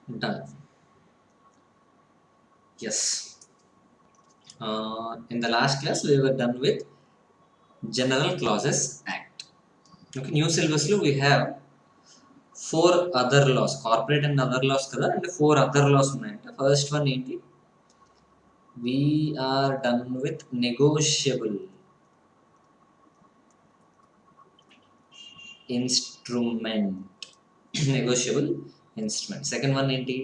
Done. Yes. In the last class, we were done with General Clauses Act. Okay, new syllabus lo we have four other laws, corporate and other laws kada, and four other laws ఉన్నాయంట. First one ఏంటి? We are done with negotiable instrument. Negotiable instrument. Second one ఏంటి?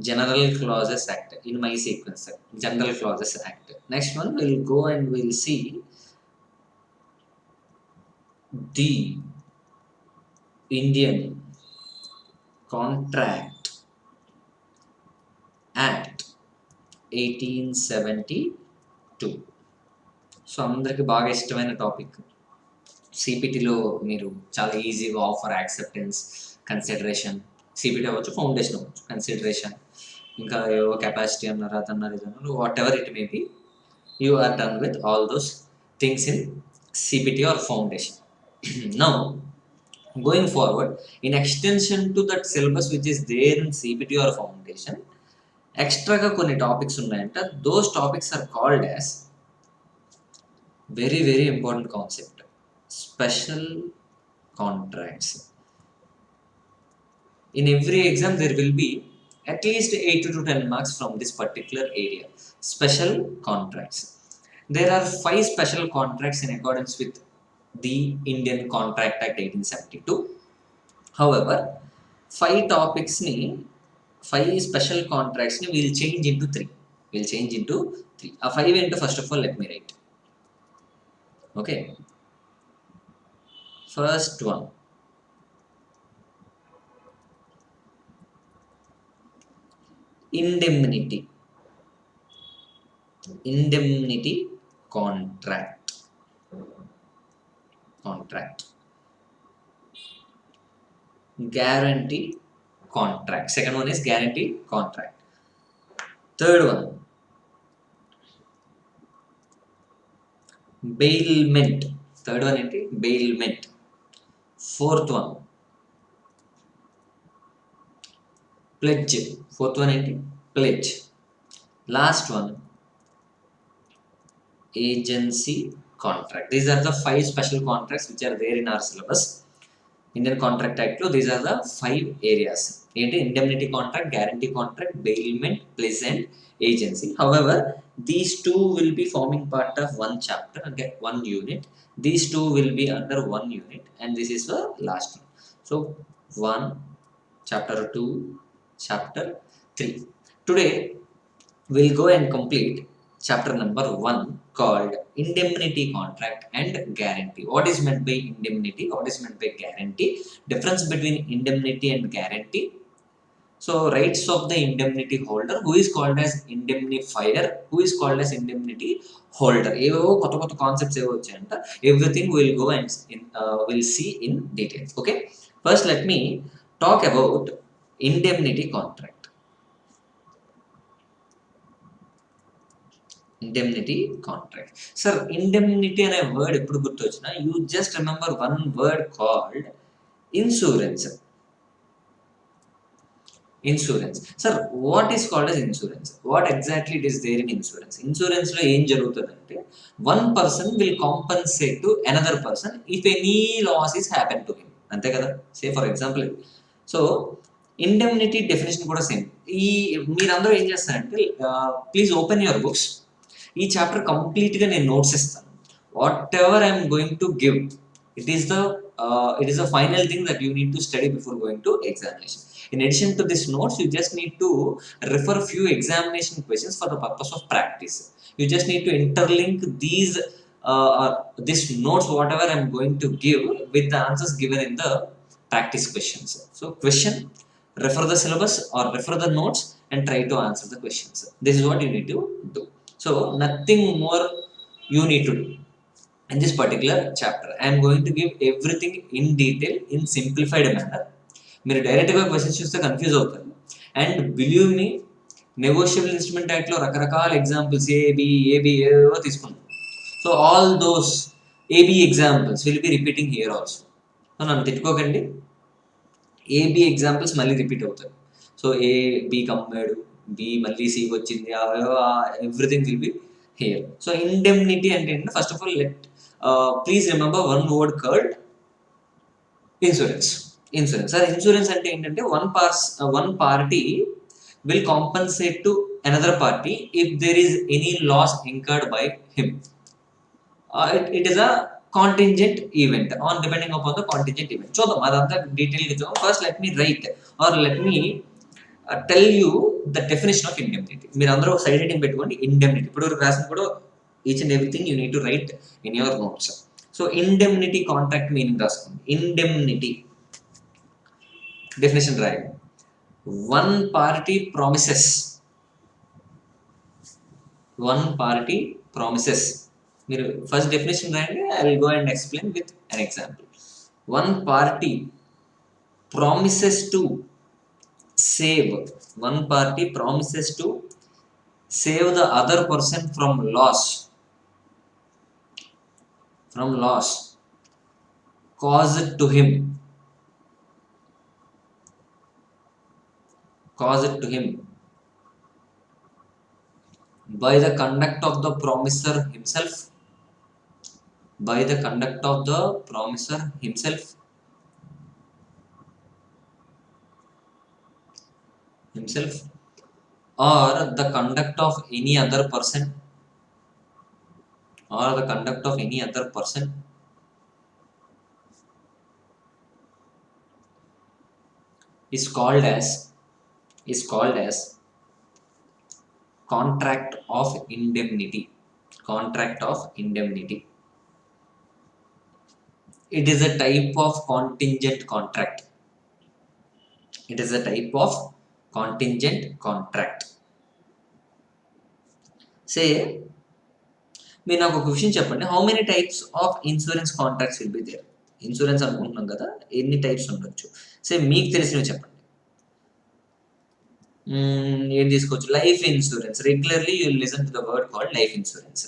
General Clauses Act. In my sequence, General Clauses Act. Next one we'll go and we'll see the Indian Contract Act 1872. So అందరికి బాగా ఇష్టమైన topic. సిపిటిలో మీరు చాలా ఈజీగా offer acceptance, consideration, CPT అవ్వచ్చు, foundation అవ్వచ్చు, కన్సిడరేషన్, ఇంకా ఏవో కెపాసిటీ అన్నారు, అదన్నారు, ఇదన్నారు, whatever it may be, you are done with all those things in CPT or foundation. Now going forward, in extension to that syllabus which is there in CPT or foundation, ఎక్స్ట్రాగా కొన్ని topics ఉన్నాయంట. Those topics are called as very very important concept, special contracts. In every exam there will be at least 8 to 10 marks from this particular area. Special contracts. There are 5 special contracts in accordance with the Indian Contract Act 1872. However, 5 topics ni, 5 special contracts ni we'll change into 3. We'll change into 3. A 5 into, first of all, let me write. Okay. First one. Indemnity. Indemnity contract. Guarantee contract. Second one is guarantee contract. Third one, bailment. Third one is bailment. Fourth one, pledge. Fourth one is pledge. Last one, agency contract. These are the 5 special contracts which are there in our syllabus. Indian Contract Act lo these are the 5 areas. Indemnity contract, guarantee contract, bailment, pledge and agency. However, these two will be forming part of one chapter, okay, one unit. These two will be under one unit, and this is the last one. So 1, chapter 2, chapter 3. Today we'll go and complete chapter number 1 called indemnity contract and guarantee. What is meant by indemnity? What is meant by guarantee? Difference between indemnity and guarantee. So rights of the indemnity holder, who is called as indemnifier, who is called as indemnity holder. ఏవో కొత్త కొత్త concepts ఏవో వచ్చాయంట. Everything we'll go and we'll see in detail. Okay. First let me talk about indemnity contract. Indemnity contract. Sir, indemnity అనే word ఎప్పుడు గుర్తొచ్చినా you just remember one word called insurance. Insurance. Sir, what is called as insurance? What exactly it is there in insurance? Insurance లో ఏం జరుగుతుందంటే one person will compensate to another person if any loss is happened to him. అంతే కదా? Say for example. So indemnity definition కూడా same. ఈ మీరందరూ ఏం చేస్తారంటే ప్లీజ్ ఓపెన్ యువర్ బుక్స్. ఈ చాప్టర్ కంప్లీట్గా నేను నోట్స్ ఇస్తాను. What ever I'm going to give, it is the final thing that you need to study before going to examination. In addition to this notes, you just need to refer few examination questions for the purpose of practice. You just need to interlink these this notes, whatever I'm going to give, with the answers given in the practice questions. So question, refer the syllabus or refer the notes and try to answer the questions. This is what you need to do. So nothing more you need to do in this particular chapter. I am going to give everything in detail in simplified manner. మీరు డైరెక్ట్గా questions చూస్తే confuse అవుతారు. And believe me, negotiable instrument యాక్ట్లో రకరకాల examples A B ఏవో తీసుకున్నాం. So all those A B examples will be repeating here also. సో నన్ను తిట్టుకోకండి, ఏబి ఎగ్జాంపుల్స్ మళ్ళీ రిపీట్ అవుతాయి. సో ఏ బీకి అమ్మాడు, బి మళ్ళీ సికి వచ్చింది, everything will be here. So indemnity అంటే ఏంటంటే first of all please remember one word called insurance. Sir insurance అంటే ఏంటంటే one party will compensate to another party if there is any loss incurred by him. It is a contingent event on depending upon the contingent event. చూద్దాం అదంతా detail గా చూద్దాం. First let me right are let me tell you the definition of indemnity. మీరు అందరూ side heading పెట్టుకోండి indemnity. ఇప్పుడు రాసిన కూడా each and everything you need to right in your notes. So indemnity contract meaning రాసుకోండి. Indemnity definition రాయండి. One party promises. మీరు first definition రాయండి. I will go and explain with an example. One party promises to save. One party promises to save the other person from loss caused to him by the conduct of the promiser himself, or the conduct of any other person, is called as contract of indemnity. It is a type of contingent contract. Say, మీరు నాకు ఒక విషయం చెప్పండి. How many types of insurance contracts will be there? Insurance అనుకుంటున్నాం కదా, ఎన్ని types ఉండొచ్చు? సే మీకు తెలిసినవి చెప్పండి. ఏం తీసుకోవచ్చు? Life insurance. Regularly you will listen to the word called life insurance,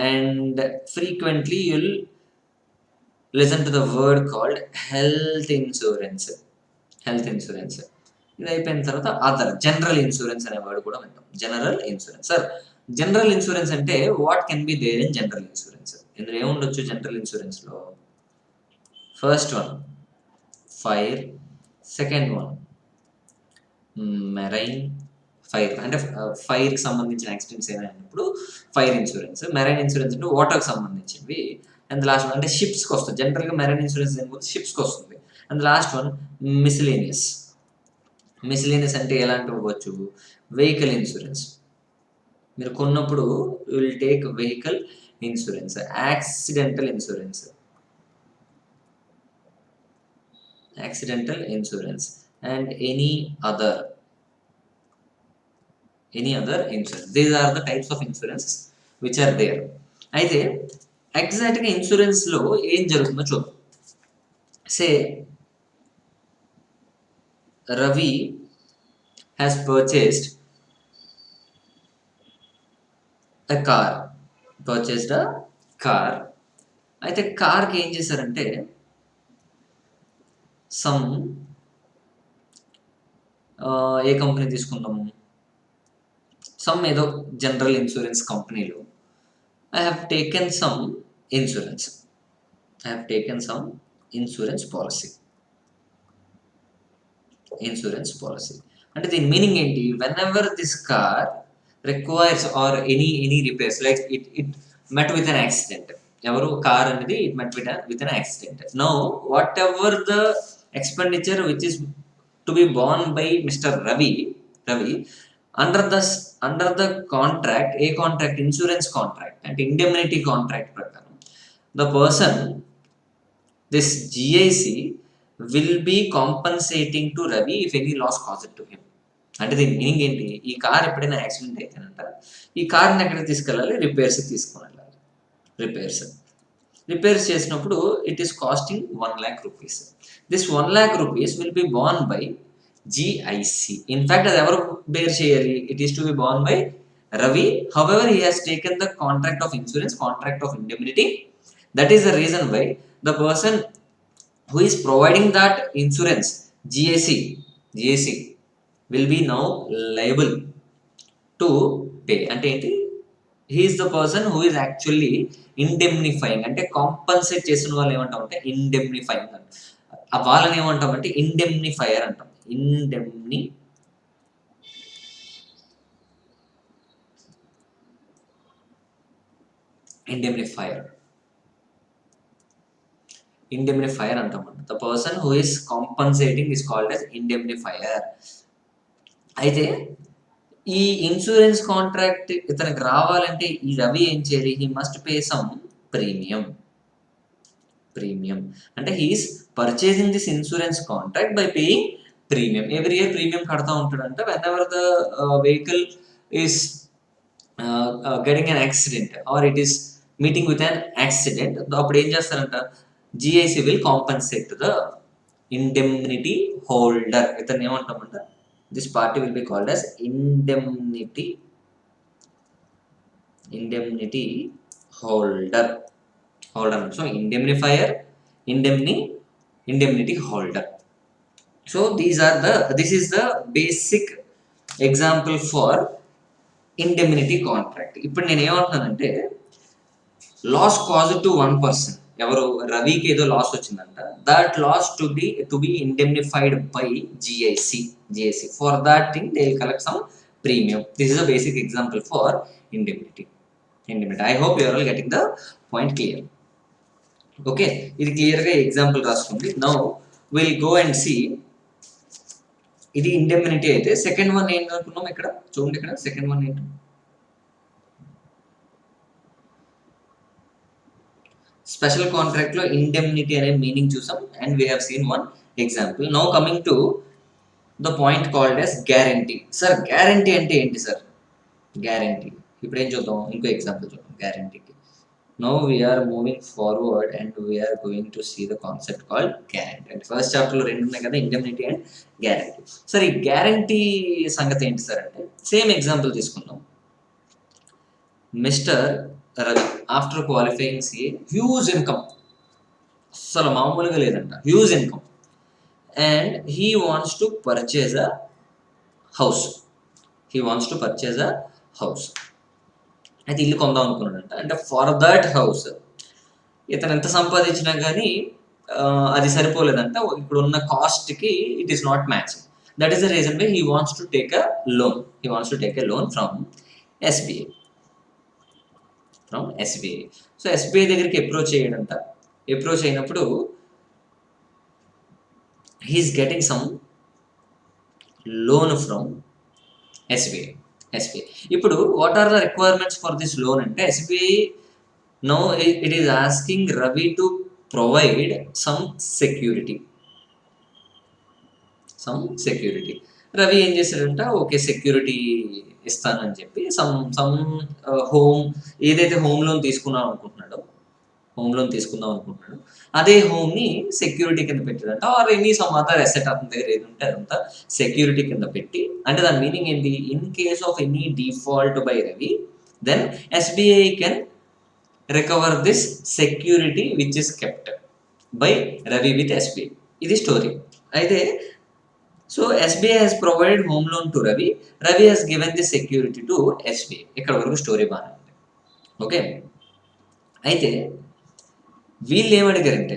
and frequently you will listen to the word called health insurance. ఇది అయిపోయిన తర్వాత అదర్ జనరల్ ఇన్సూరెన్స్ అనే వర్డ్ కూడా వింటాం. General insurance. Sir general insurance అంటే what can be there in general insurance? ఇందులో ఏముండొచ్చు general insurance లో? First one fire, second one marine. Fire అంటే ఫైర్కి సంబంధించిన యాక్సిడెంట్స్ ఏమైనా అయినప్పుడు ఫైర్ ఇన్సూరెన్స్. మెరైన్ ఇన్సూరెన్స్ అంటే వాటర్కి సంబంధించినవి. అండ్ లాస్ట్ వన్ అంటే షిప్స్కి వస్తుంది. జనరల్గా మెరైన్ ఇన్సూరెన్స్ ఏమైపోతే షిప్స్కి వస్తుంది. అండ్ లాస్ట్ వన్ మిస్లేనియస్ అంటే ఎలాంటివి అవ్వచ్చు? Vehicle insurance. మీరు కొన్నప్పుడు you will take vehicle insurance. Accidental insurance and any other insurance. These are the types of insurances which are there. అయితే ఎగ్జాక్ట్గా ఇన్సూరెన్స్ లో ఏం జరుగుతుందో చూద్దాం. Say Ravi has purchased a car. అయితే కార్కి ఏం చేశారంటే సమ్ ఏ కంపెనీ తీసుకుందాము? సమ్ ఏదో జనరల్ ఇన్సూరెన్స్ కంపెనీలో I have taken some insurance policy. అంటే దీని మీనింగ్ ఏంటి? Whenever this car requires or any repairs, like it met with an accident. ఎవరు? కార్ అనేది it met with an accident. Now whatever the expenditure which is to be borne by Mr. Ravi under the contract, insurance contract and indemnity contract prakaram, the person, this GIC will be compensating to Ravi if any loss caused to him. అంటే దీని meaning ఏంటి? ఈ car ఎప్పుడైనా accident అయితేనంట ఈ కార్ని ఎక్కడికి తీసుకెళ్ళాలి? రిపేర్స్కి తీసుకుని వెళ్ళాలి. రిపేర్స్ చేసినప్పుడు it is costing 1 lakh rupees. This 1 lakh rupees will be borne by GIC. In fact, అది ఎవరు బేర్ చేయాలి? It is to be borne by Ravi. However, he has taken the contract of insurance, contract of indemnity. That is the reason why the person who is providing that insurance, GIC, will be now liable to pay. అంటే ఏంటి, he is the person who is actually indemnifying, అంటే compensate చేసిన వాళ్ళు ఏమంటామంటే ఇండెమ్నిఫైయింగ్ అంట. వాళ్ళని ఏమంటామంటే ఇండెమ్నిఫైయర్ అంటాం. ఇండెమ్నిఫైయర్ అంటాం. The person who is compensating is called as indemnifier. అయితే ఈ ఇన్సూరెన్స్ కాంట్రాక్ట్ ఇతనికి రావాలంటే ఈ రవి ఏం చేయాలి, he must pay some premium. అంటే he is purchasing this insurance contract by paying premium. Every year premium కడతా ఉంటాడంట. Whenever the vehicle is getting an accident or it is meeting with an accident, అప్పుడు ఏం చేస్తారంట, GIC will compensate to the indemnity holder. ఇతను ఏమంటామంట, this party will be called as indemnity holder. So indemnifier, indemnity holder. So this is the basic example for indemnity contract. ఇప్పుడు నేను ఏమంటున్నానంటే, loss cause to one person, ఎవరు, రవికి ఏదో loss వచ్చిందంట, that loss to be indemnified by GIC. For that thing they will collect some premium. This is a basic example for indemnity. I hope you are all getting the point clear. Okay, ఇది క్లియర్గా example రాసుకోండి. Now will go and see. ఇది indemnity అయితే second one ఏం అనుకున్నాం ఇక్కడ చూడండి. ఇక్కడ సెకండ్ వన్ ఏంటి, స్పెషల్ కాంట్రాక్ట్ లో ఇండెమ్నిటీ అనే మీనింగ్ చూసాం and we have seen one example. Now coming to the point called as guarantee. Sir guarantee అంటే ఏంటి సార్? గ్యారంటీ ఇప్పుడు ఏం చూద్దాం, ఇంకో ఎగ్జాంపుల్ చూద్దాం గ్యారంటీకి. Now we're moving forward and we're going to see the concept called guarantee. అంటే first చాప్టర్లో రెండు ఉన్నాయి కదా, ఇండెమ్నిటీ అండ్ గ్యారంటీ. సార్ ఈ గ్యారంటీ సంగతి ఏంటి సార్ అంటే, సేమ్ ఎగ్జాంపుల్ తీసుకుందాం. Mister Ravi after qualifying CA, huge income, అసలు మామూలుగా లేదంట, huge income, and he wants to purchase a house. అయితే ఇల్లు కొందాం అనుకున్నాడంట. అంటే ఫర్ దట్ హౌస్ ఇతను ఎంత సంపాదించినా కానీ అది సరిపోలేదంట. ఇప్పుడు ఉన్న కాస్ట్కి it is not matching. That is the reason why he wants to take a loan from SBI. So SBI దగ్గరికి అప్రోచ్ చేయడంట. అప్రోచ్ అయినప్పుడు he is getting some loan from SBI. ఇప్పుడు what are the requirements for this loan అంటే, SBI now it is asking Ravi to provide some security. Ravi ఏం చేశాడంట, okay security ఇస్తానని చెప్పి some home, ఏదైతే హోమ్ లోన్ తీసుకుందాం అనుకుంటున్నాడో అదే హోమ్ ని సెక్యూరిటీ కింద పెట్టాడంట. Or any some other asset అతని దగ్గర ఏది ఉంటే అదంతా సెక్యూరిటీ కింద పెట్టి, అంటే దాని మీనింగ్ ఏంటి, in case of any default by Ravi, then SBI can recover this security which is kept by Ravi with SBI. ఇది స్టోరీ. అయితే so SBI has provided home loan to Ravi has given the security to SBI. ఇక్కడ వరకు story బాగానే ఉంది. Okay, అయితే వీళ్ళు ఏమడిగారంటే,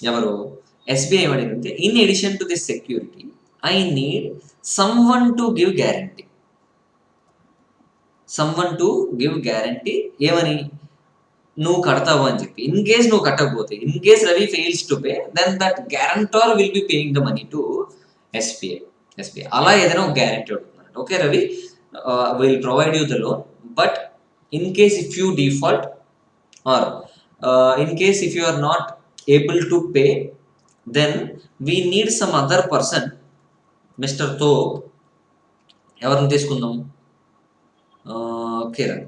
ఎవరు, ఎస్బీఐ ఏమడిగారంటే, in addition to this security I need someone to give guarantee. ఏమని, నువ్వు కడతావు అని చెప్పి. ఇన్ కేస్ నువ్వు కట్టకపోతే, in case Ravi fails to pay, then that guarantor will be paying the money to SBI. అలా ఏదైనా ఒక గ్యారంటీ అడుగుతున్నాడు. Okay Ravi, will provide you the loan, but in case if you default or in case if you are not able to pay, then we need some other person, Mr. Thope. ఎవరిని తీసుకుందాం, Kiran.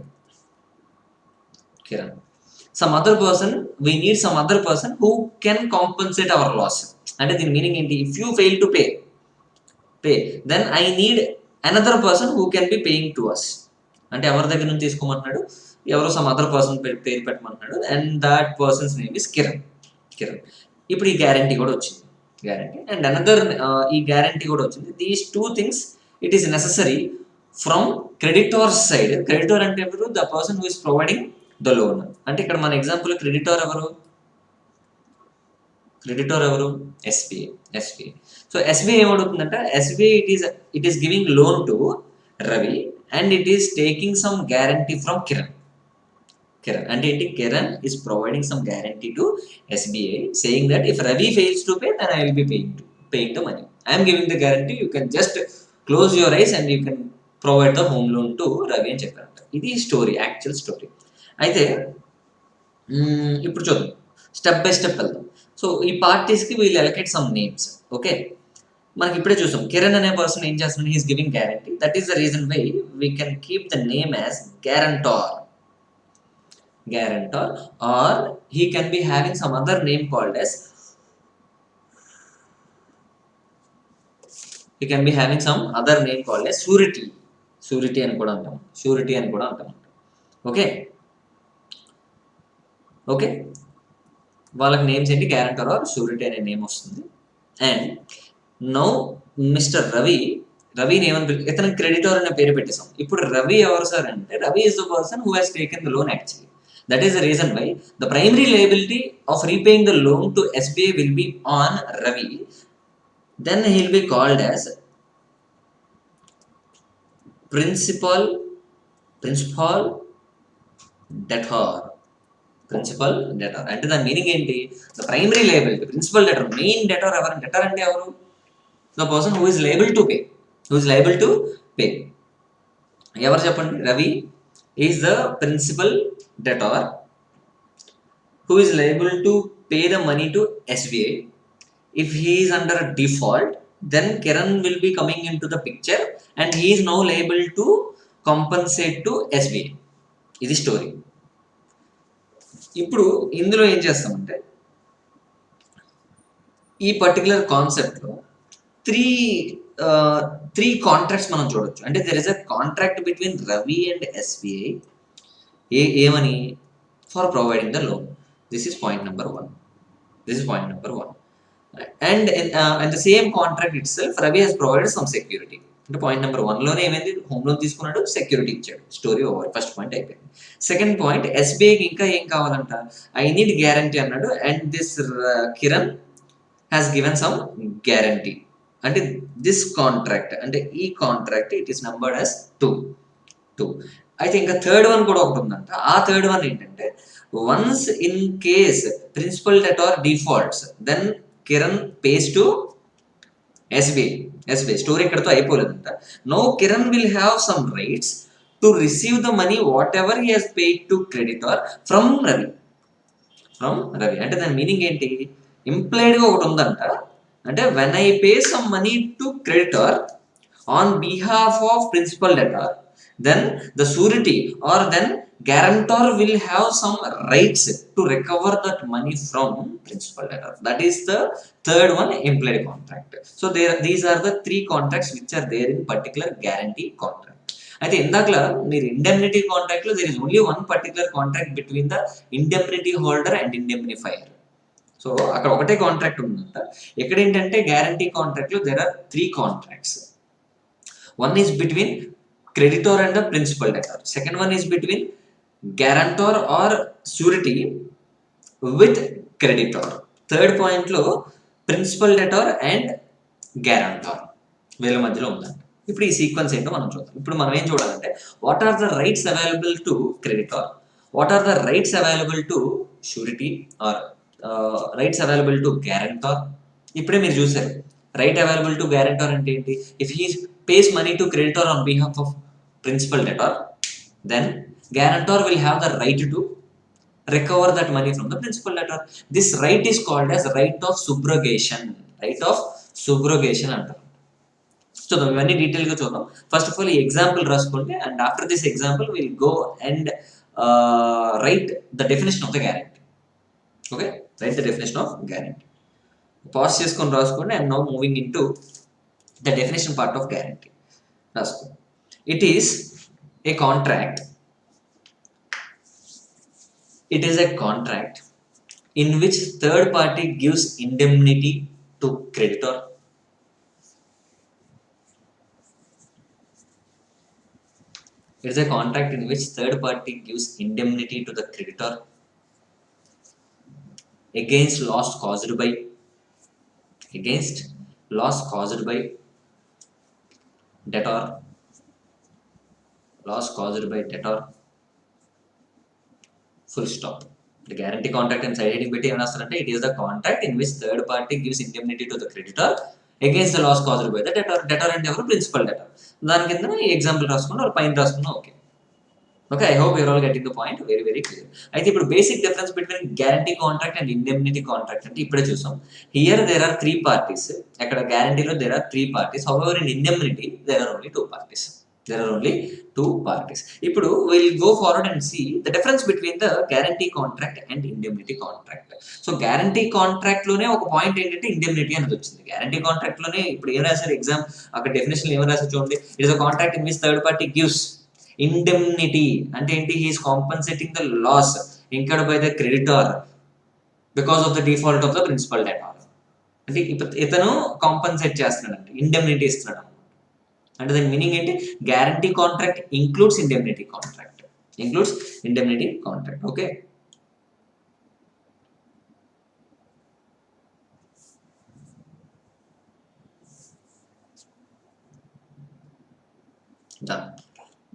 some other person, we need some other person who can compensate our loss. అంటే దీని meaning ఏంటి, if you fail to pay then I need another person who can be paying to us. అంటే ఎవరి దగ్గర నుంచి తీసుకోమంటున్నాడు, ఎవరో సమ్ అదర్ పర్సన్ పేరు పెట్టమంటున్నాడు, and that person's name is Kiran. ఇప్పుడు ఈ గ్యారంటీ కూడా వచ్చింది, అండ్ అనదర్ ఈ గ్యారంటీ కూడా వచ్చింది. These two things it is necessary from creditor side. Creditor అంటే ఎవరు? The person who is providing the loan. అంటే ఇక్కడ మన ఎగ్జాంపుల్ క్రెడిటర్ ఎవరు? క్రెడిటర్ ఎవరు? ఎస్బీఐ. సో ఎస్బీఐ ఏమడుగుతుందంటే SBI it is giving loan to Ravi and it is taking some guarantee from Kiran. అంటే ఏంటి? Kiran is providing some guarantee to SBI saying that if Ravi fails to pay, then I will be paying the money. I am giving the guarantee. You can just close your eyes and you can provide the home loan to Ravi అని చెప్పారంట. ఇది story, actual story. అయితే ఇప్పుడు చూద్దాం, step by step వెళ్దాం. So ఈ పార్టీస్కి వీళ్ళు అలొకేట్ సమ్ నేమ్స్. ఓకే, మనకి ఇప్పుడే చూసాం కిరణ్ అనే పర్సన్ ఏం చేస్తున్నాడు? He's giving guarantee. That is the reason why we can keep the name as guarantor, or he can be having some other name called as surety అని కూడా అంటాం. Okay, వాళ్ళకి నేమ్స్ ఏంటి? గ్యారంటర్ ఆర్ షూరిటీ అనే name వస్తుంది. And now mister రవిని ఏమని ఇతను క్రెడిటర్ అనే పేరు పెట్టేసాం. ఇప్పుడు రవి ఎవరు సార్ అంటే, Ravi is the person who has taken the loan actually. That is the reason why the primary liability of repaying the loan to SBI will be on Ravi. Then he will be called as principal debtor. అంటే దాని meaning ఏంటి? The primary liability, principal debtor, main debtor ఎవరు? debtor అంటే ఎవరు? The person who is liable to pay. ఎవరు చెప్పండి? Ravi is the principal debtor who is liable to pay the money to SBI. If he is under a default, then Kiran will be coming into the picture and he is now liable to compensate to SBI. ఇది story. ఇప్పుడు ఇందులో ఏం చేస్తామంటే, ఈ particular కాన్సెప్ట్లో three contracts మనం చూడొచ్చు. అంటే there is a contract between Ravi and SBI. ఏమని? For providing the loan. This is point number one. And the same contract itself Ravi has provided some security. అంటే పాయింట్ నెంబర్ 1లోనే ఏమైంది? Home loan తీసుకున్నాడు, security ఇచ్చాడు, story over. First point అయిపోయింది. Second point, ఎస్బీఐకి ఇంకా ఏం కావాలంట? ఐ నీడ్ గ్యారంటీ అన్నాడు and this Kiran has given some guarantee. అంటే దిస్ కాంట్రాక్ట్, అంటే ఈ contract it is numbered as 2. అయితే ఇంకా థర్డ్ వన్ కూడా ఒకటి ఉందంట. ఆ థర్డ్ వన్ ఏంటంటే, once in case principal debtor defaults, then Kiran pays to SBI. Story ఇక్కడతో అయిపోలేదంట. Now Kiran will have some rights to receive the money whatever he has paid to creditor from Ravi. అంటే దాని meaning ఏంటి? ఇంప్లైడ్గా ఒకటి ఉందంట. అంటే when I pay some money to creditor on behalf of principal debtor, then the surety or then guarantor will have some rights to recover that money from principal debtor. That is the third one, implied contract. So these are the three contracts which are there in particular guarantee contract. అయితే ఇందాకలా మీరు indemnity contract లో there is only one particular contract between the indemnity holder and indemnifier. So అక్కడ ఒకటే contract ఉందంట. ఇక్కడ ఏంటంటే guarantee contract లో there are three contracts. One is between creditor and the principal debtor. Second one is between guarantor or surety with creditor. Third point లో principal debtor and guarantor వీళ్ళ మధ్యలో ఉందంట. ఇప్పుడు ఈ సీక్వెన్స్ ఏంటో మనం చూద్దాం. ఇప్పుడు మనం ఏం చూడాలంటే, what are the rights available to creditor, what are the rights available to surety or rights available to guarantor. ఇప్పుడే మీరు చూసారు రైట్ అవైలబుల్ టు గ్యారంటర్ అంటే ఏంటి? If he pays money to creditor on behalf of principal debtor, then guarantor will have the right to recover that money from the principal debtor. This right is called as right of subrogation. అంటారు. చూద్దాం, ఇవన్నీ డీటెయిల్గా చూద్దాం. First of all ఈ example రాసుకోండి and after this example will go and right the definition of the guarantee. Okay, right the definition of guarantee. Pause చేసుకొని రాసుకోండి. I'm now moving in to the definition part of guarantee. It is a contract. It is a contract in which third party gives indemnity to creditor It is a contract in which third party gives indemnity to the creditor against loss caused by against loss caused by debtor loss caused by debtor full stop. The guarantee contract and side heading పెట్టి ఏమైనా వస్తారంటే it is the contract in which third party gives indemnity to the creditor against the loss caused by the debtor. Debtor అంటే ఎవరు? Principal debtor. దాని కింద ఈ example రాసుకున్నా పైన రాసుకున్నా okay. Okay, I hope you're all getting the point. Very very clear. అయితే ఇప్పుడు basic difference between guarantee contract and indemnity contract అంటే ఇప్పుడే చూసాం. Here there are 3 parties. అక్కడ గ్యారంటీలో there are 3 parties. However in indemnity there are only 2 parties. ఇప్పుడు will go forward and see the difference between the guarantee contract and indemnity contract. So guarantee contract లోనే ఒక point ఏంటంటే indemnity అనేది వచ్చింది. Guarantee contract లోనే ఇప్పుడు ఏం రాశారు ఎగ్జామ్ అక్కడ డెఫినేషన్ ఏం రాశారు చూడండి. It is a contract in which third party gives indemnity అంటే ఏంటి? he is compensating the loss incurred by the creditor because of the default of the principal debtor. అంటే ఇతను కాంపన్సేట్ చేస్తున్నాడు అంటే ఇండెమ్నిటీ ఇస్తున్నాడు అంటే దాని మీనింగ్ ఏంటి? Guarantee contract includes indemnity contract. Okay, done.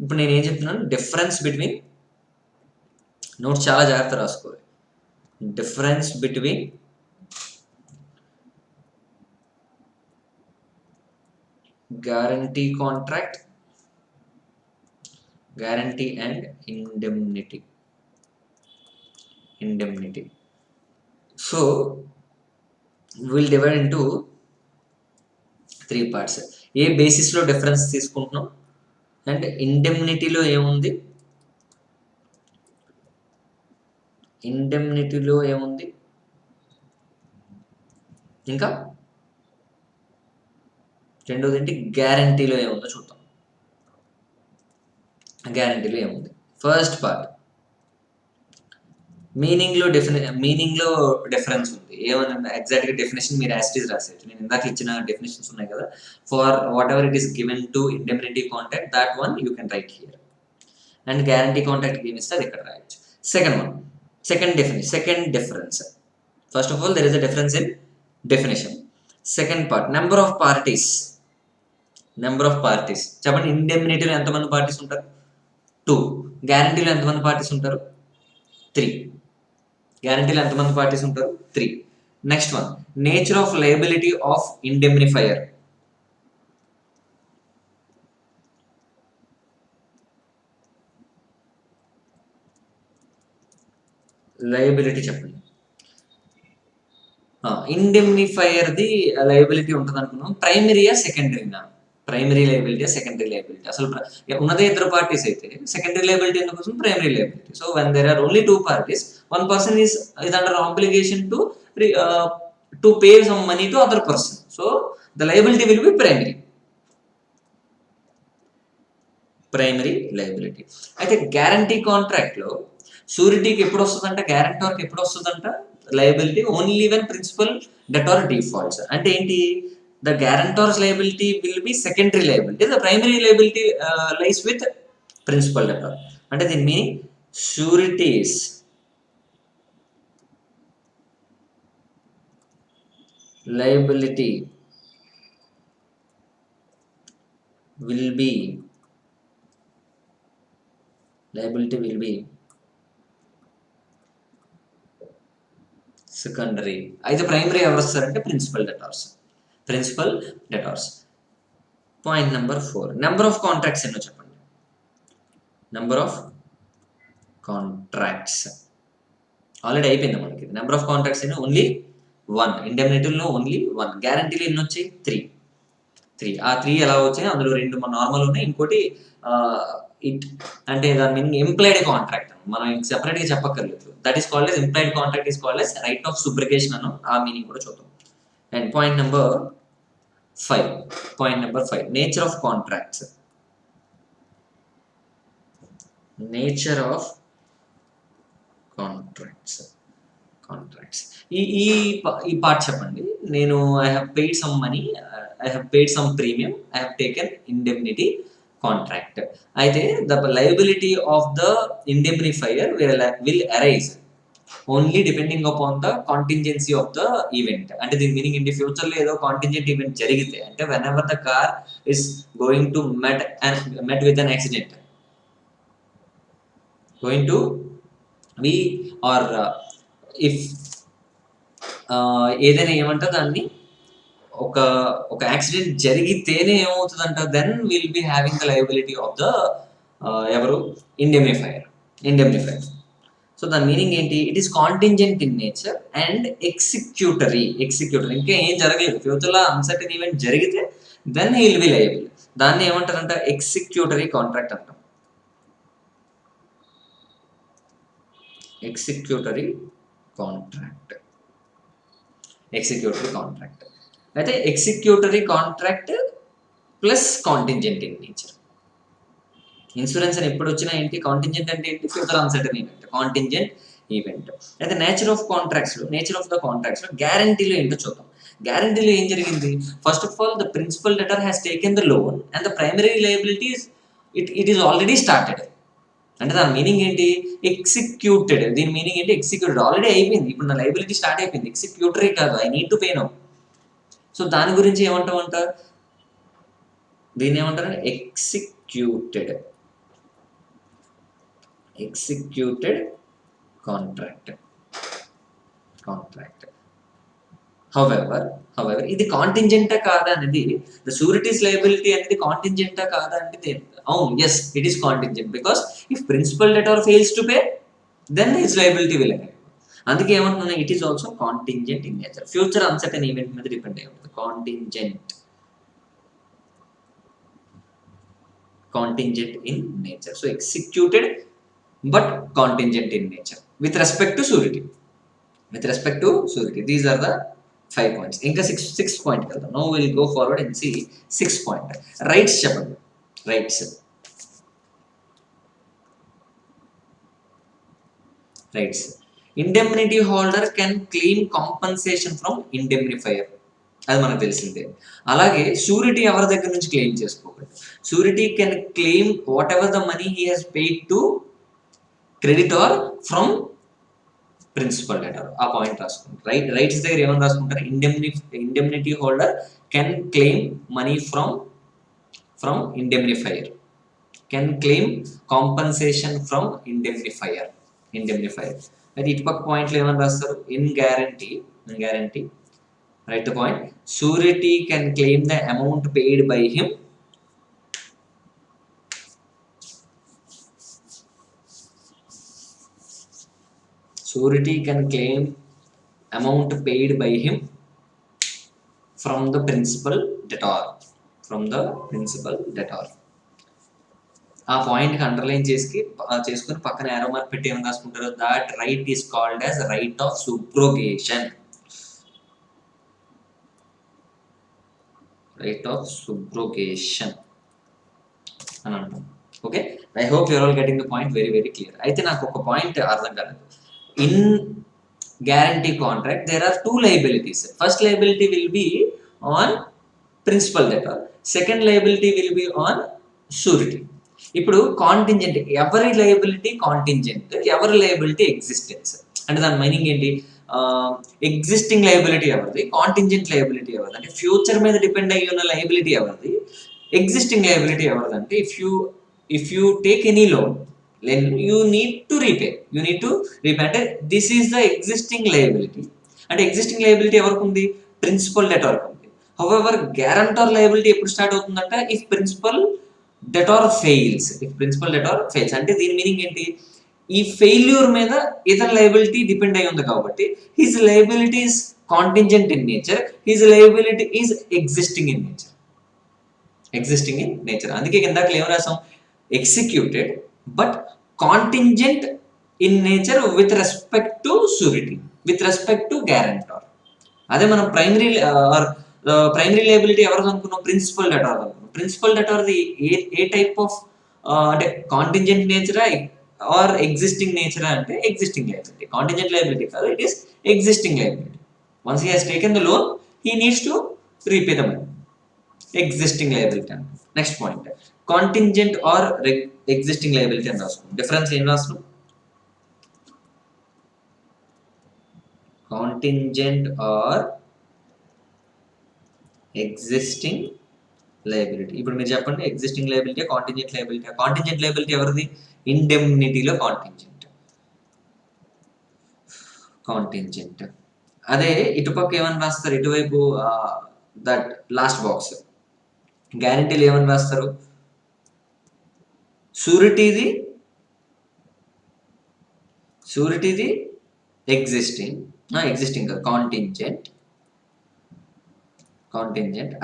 ఇప్పుడు నేను ఏం చెప్తున్నాను? డిఫరెన్స్ బిట్వీన్ నోట్స్ చాలా జాగ్రత్త రాసుకోవాలి. Difference between guarantee contract and indemnity. So will divide into 3 parts. ఏ బేసిస్లో డిఫరెన్స్ తీసుకుంటున్నాం? అండ్ ఇండెమ్నిటీలో ఏముంది? ఇంకా రెండోది ఏంటి? గ్యారంటీలో ఏముందో చూద్దాం. గ్యారంటీలో ఏముంది? ఫస్ట్ పార్ట్ మీనింగ్ లో డిఫరెన్స్ ఉంది. ఏమన్నా ఎగ్జాక్ట్ గా డెఫినేషన్ మీరు యాస్టీస్ రాసేయచ్చు. నేను ఇందాక ఇచ్చిన డెఫినేషన్స్ ఉన్నాయి కదా, for what ever it is given to indemnity contract, that one you can write here. And guarantee contract ఏమి ఇస్తే అది ఇక్కడ రాయొచ్చు. Second difference. First of all there is a difference in definition. Second part number of parties. చెప్పండి, ఇండెమ్నిటీలో ఎంతమంది parties ఉంటారు? 2. గ్యారంటీలో ఎంతమంది parties ఉంటారు? 3. గ్యారంటీలో ఎంతమంది పార్టీస్ ఉంటారు? 3. Next one, nature of liability of indemnifier. Liability చెప్పండి. ఇండెమ్నిఫైయర్ ది లయబిలిటీ ఉంటుంది అనుకున్నాం. ప్రైమరీయా సెకండరీనా? Primary liability secondary liability? అసలు ఉన్నదే 2 పార్టీస్ అయితే సెకండరీ లయబిలిటీ ఎందుకు వస్తుంది? Primary liability. So when there are only 2 parties, one person is under obligation to pay some money to other person. So the liability will be primary liability. అయితే guarantee contract లో షూరిటీకి ఎప్పుడు వస్తుందంట? గ్యారంటర్కి ఎప్పుడు వస్తుందంట liability? Only when principal debtor defaults. అంటే ఏంటి? the guarantor's liability will be secondary liability. The primary liability lies with principal debtor. అంటే దీని meaning sureties liability will be secondary. అయితే ప్రైమరీ ఎవరు వస్తారంటే principal debtors. Point number 4, number of contracts ఎన్నో చెప్పండి. Number of contracts already అయిపోయింది మనకి. Number of contracts ఎన్నో? ఓన్లీ 1. ఇండెమ్నిటీలో ఓన్లీ 1. గ్యారంటీలో ఎన్ని వచ్చాయి? 3. ఆ 3 ఎలా వచ్చాయి? అందులో 2 మన నార్మల్ ఉన్నాయి, ఇంకోటి ఇట్ అంటే దాని మీనింగ్ ఎంప్లాయిడ్ కాంట్రాక్ట్. మనం సెపరేట్ గా చెప్పక్కర్లేదు. That is called as implied contract is called as right of subrogation అను. ఆ మీనింగ్ కూడా చూద్దాం. And point number 5, nature of contracts. ఈ పార్ట్ చెప్పండి. నేను I have paid some money, I have paid some premium, I have taken indemnity contract. అయితే the liability of the indemnifier will arise only depending upon the contingency of the event. అంటే దీని meaning ఏంటి, future లో ఏదో contingent event జరిగితే, అంటే whenever the car is going to met with an accident, going to be or if ఏదైనా ఏమంటారు దాన్ని, ఒక ఒక యాక్సిడెంట్ జరిగితేనే ఏమవుతుందంట, then will be having the liability of the ఎవరు, ఇండెమ్నిఫైయర్. సో దాని మీనింగ్ ఏంటి, it is contingent in nature and executory. ఇంకా ఏం జరగలేదు, ఫ్యూచర్లో అన్సర్టన్ ఈవెంట్ జరిగితే then he will be liable. దాన్ని ఏమంటారంట, ఎగ్జిక్యూటరీ కాంట్రాక్ట్ అంటాం. Executory contract. అయితే ఎగ్జిక్యూటరీ contract plus contingent in nature. Insurance అని ఎప్పుడు వచ్చినా ఏంటి, కాంటింజెంట్ అంటే ఏంటి, future uncertain event, contingent event. అయితే నేచర్ ఆఫ్ ద కాంట్రాక్ట్స్ లో గ్యారంటీలో ఏంటో చూద్దాం. గ్యారంటీలో ఏం జరిగింది, first of all the principal debtor has taken the loan and the primary liabilities it is already started. అంటే దాని మీనింగ్ ఏంటి, ఎగ్జిక్యూటెడ్. దీని మీనింగ్ ఏంటి, ఎగ్జిక్యూటెడ్, ఆల్రెడీ అయిపోయింది, ఇప్పుడు నా లయబిలిటీ స్టార్ట్ అయిపోయింది, ఎగ్జిక్యూటరీ కాదు, I need to pay now. So దాని గురించి ఏమంటామంట, దీన్ని ఏమంటారు, ఎగ్జిక్యూటెడ్ కాంట్రాక్ట్. హౌవెవర్ ఇది కాంటింజెంటా కాదా అనేది, ద షూరిటీస్ లయబిలిటీ అనేది కాంటింజెంటా కాదా అంటే అవును, yes it is contingent, because if principal debtor fails to pay then his liability will arrive. అందుకే ఏమంటున్నా, it is also contingent in nature, future uncertain event మీద డిపెండ్ అయి ఉంటుంది. Contingent in nature. So executed but contingent in nature with respect to surety. These are the 5 points. ఇంకా six point కదా. Now will go forward and see 6th point. Rights చెప్పండి. Rights indemnity holder can claim compensation from ఇండెమ్నిఫైయర్, అది మనకు తెలిసిందే. అలాగే surety ఎవరి దగ్గర నుంచి క్లెయిమ్ చేసుకోకూడదు. Surety can claim whatever the money he has paid to creditor from principal debtor. ఆ పాయింట్ రాసుకుంటారు. రైట్స్ దగ్గర ఏమని రాసుకుంటారు, indemnity holder can claim money from indemnifier, can claim compensation from indemnifier. అయితే ఇటుపక్క పాయింట్లు ఏమని రాస్తారు, in guarantee right the point, surety can claim the amount paid by him from the principal debtor. ఆ పాయింట్ కి అండర్లైన్ చేసుకుని పక్కన arrow mark పెట్టి ఏమని రాసుకుంటారు, that right is called as right of subrogation. అని అంటాం. Okay, I hope you're all getting the point very very clear. అయితే నాకు ఒక పాయింట్ అర్థం కాలేదు. In guarantee contract there are 2 liabilities. First liability will be on principal debtor, second liability will be on surety. ఇప్పుడు contingent, ఎవరి liability contingent, ఎవరి liability existence. అంటే దాని మీనింగ్ ఏంటి, ఎగ్జిస్టింగ్ లయబిలిటీ ఎవరిది, కాంటింజెంట్ లయబిలిటీ ఎవరిది. అంటే ఫ్యూచర్ మీద డిపెండ్ అయ్యి ఉన్న లయబిలిటీ ఎవరిది, ఎగ్జిస్టింగ్ లయబిలిటీ ఎవరిది. అంటే if you take any loan then you need to repay. అంటే this is the existing liability. అంటే ఎగ్జిస్టింగ్ లయబిలిటీ ఎవరికి ఉంది, ప్రిన్సిపల్ డెటార్ ఉంది. హౌవెవర్ గ్యారంటర్ లయబిలిటీ ఎప్పుడు స్టార్ట్ అవుతుందంట, ఇఫ్ ప్రిన్సిపల్ డెటార్ ఫెయిల్స్. అంటే దీని మీనింగ్ ఏంటి, ఈ ఫెయిల్యూర్ మీద ఇతర లయబిలిటీ డిపెండ్ అయి ఉంది కాబట్టి his liability is contingent in nature, his liability is existing in nature. అందుకే ఇందాక ఏం రాసాం, executed but contingent in nature with respect to surety, with respect to guarantor. అదే మనం ప్రైమరీ లయబిలిటీ ఎవరు అనుకున్నాం, ప్రిన్సిపల్ డెటార్ అనుకున్నాం. ప్రిన్సిపల్ డెటార్ది ఏ టైప్ ఆఫ్ అంటే కాంటింజెంట్ నేచరా ఆర్ ఎగ్జిస్టింగ్ నేచరా అంటే ఎగ్జిస్టింగ్ లయబిలిటీ. కాంటింజెంట్ లయబిలిటీ కాదు, it is existing liability. Once he has taken the loan, he needs to repay the money. Existing liability అంట. Next point contingent or existing liability అని రాసుకున్నాం. Difference ఏం రాసుకున్నాం? Contingent or existing liability. ఇప్పుడు మీరు చెప్పండి, existing liability contingent liability? Contingent liability ఎవరిది? ఇండెమ్నిటీలో కాంటింజెంట్. అదే ఇటుపక్క ఏమని రాస్తారు? ఇటువైపు దట్ లాస్ట్ బాక్స్ గ్యారంటీలు ఏమని రాస్తారు? షూరిటీది ఎగ్జిస్టింగ్ కాంటింజెంట్.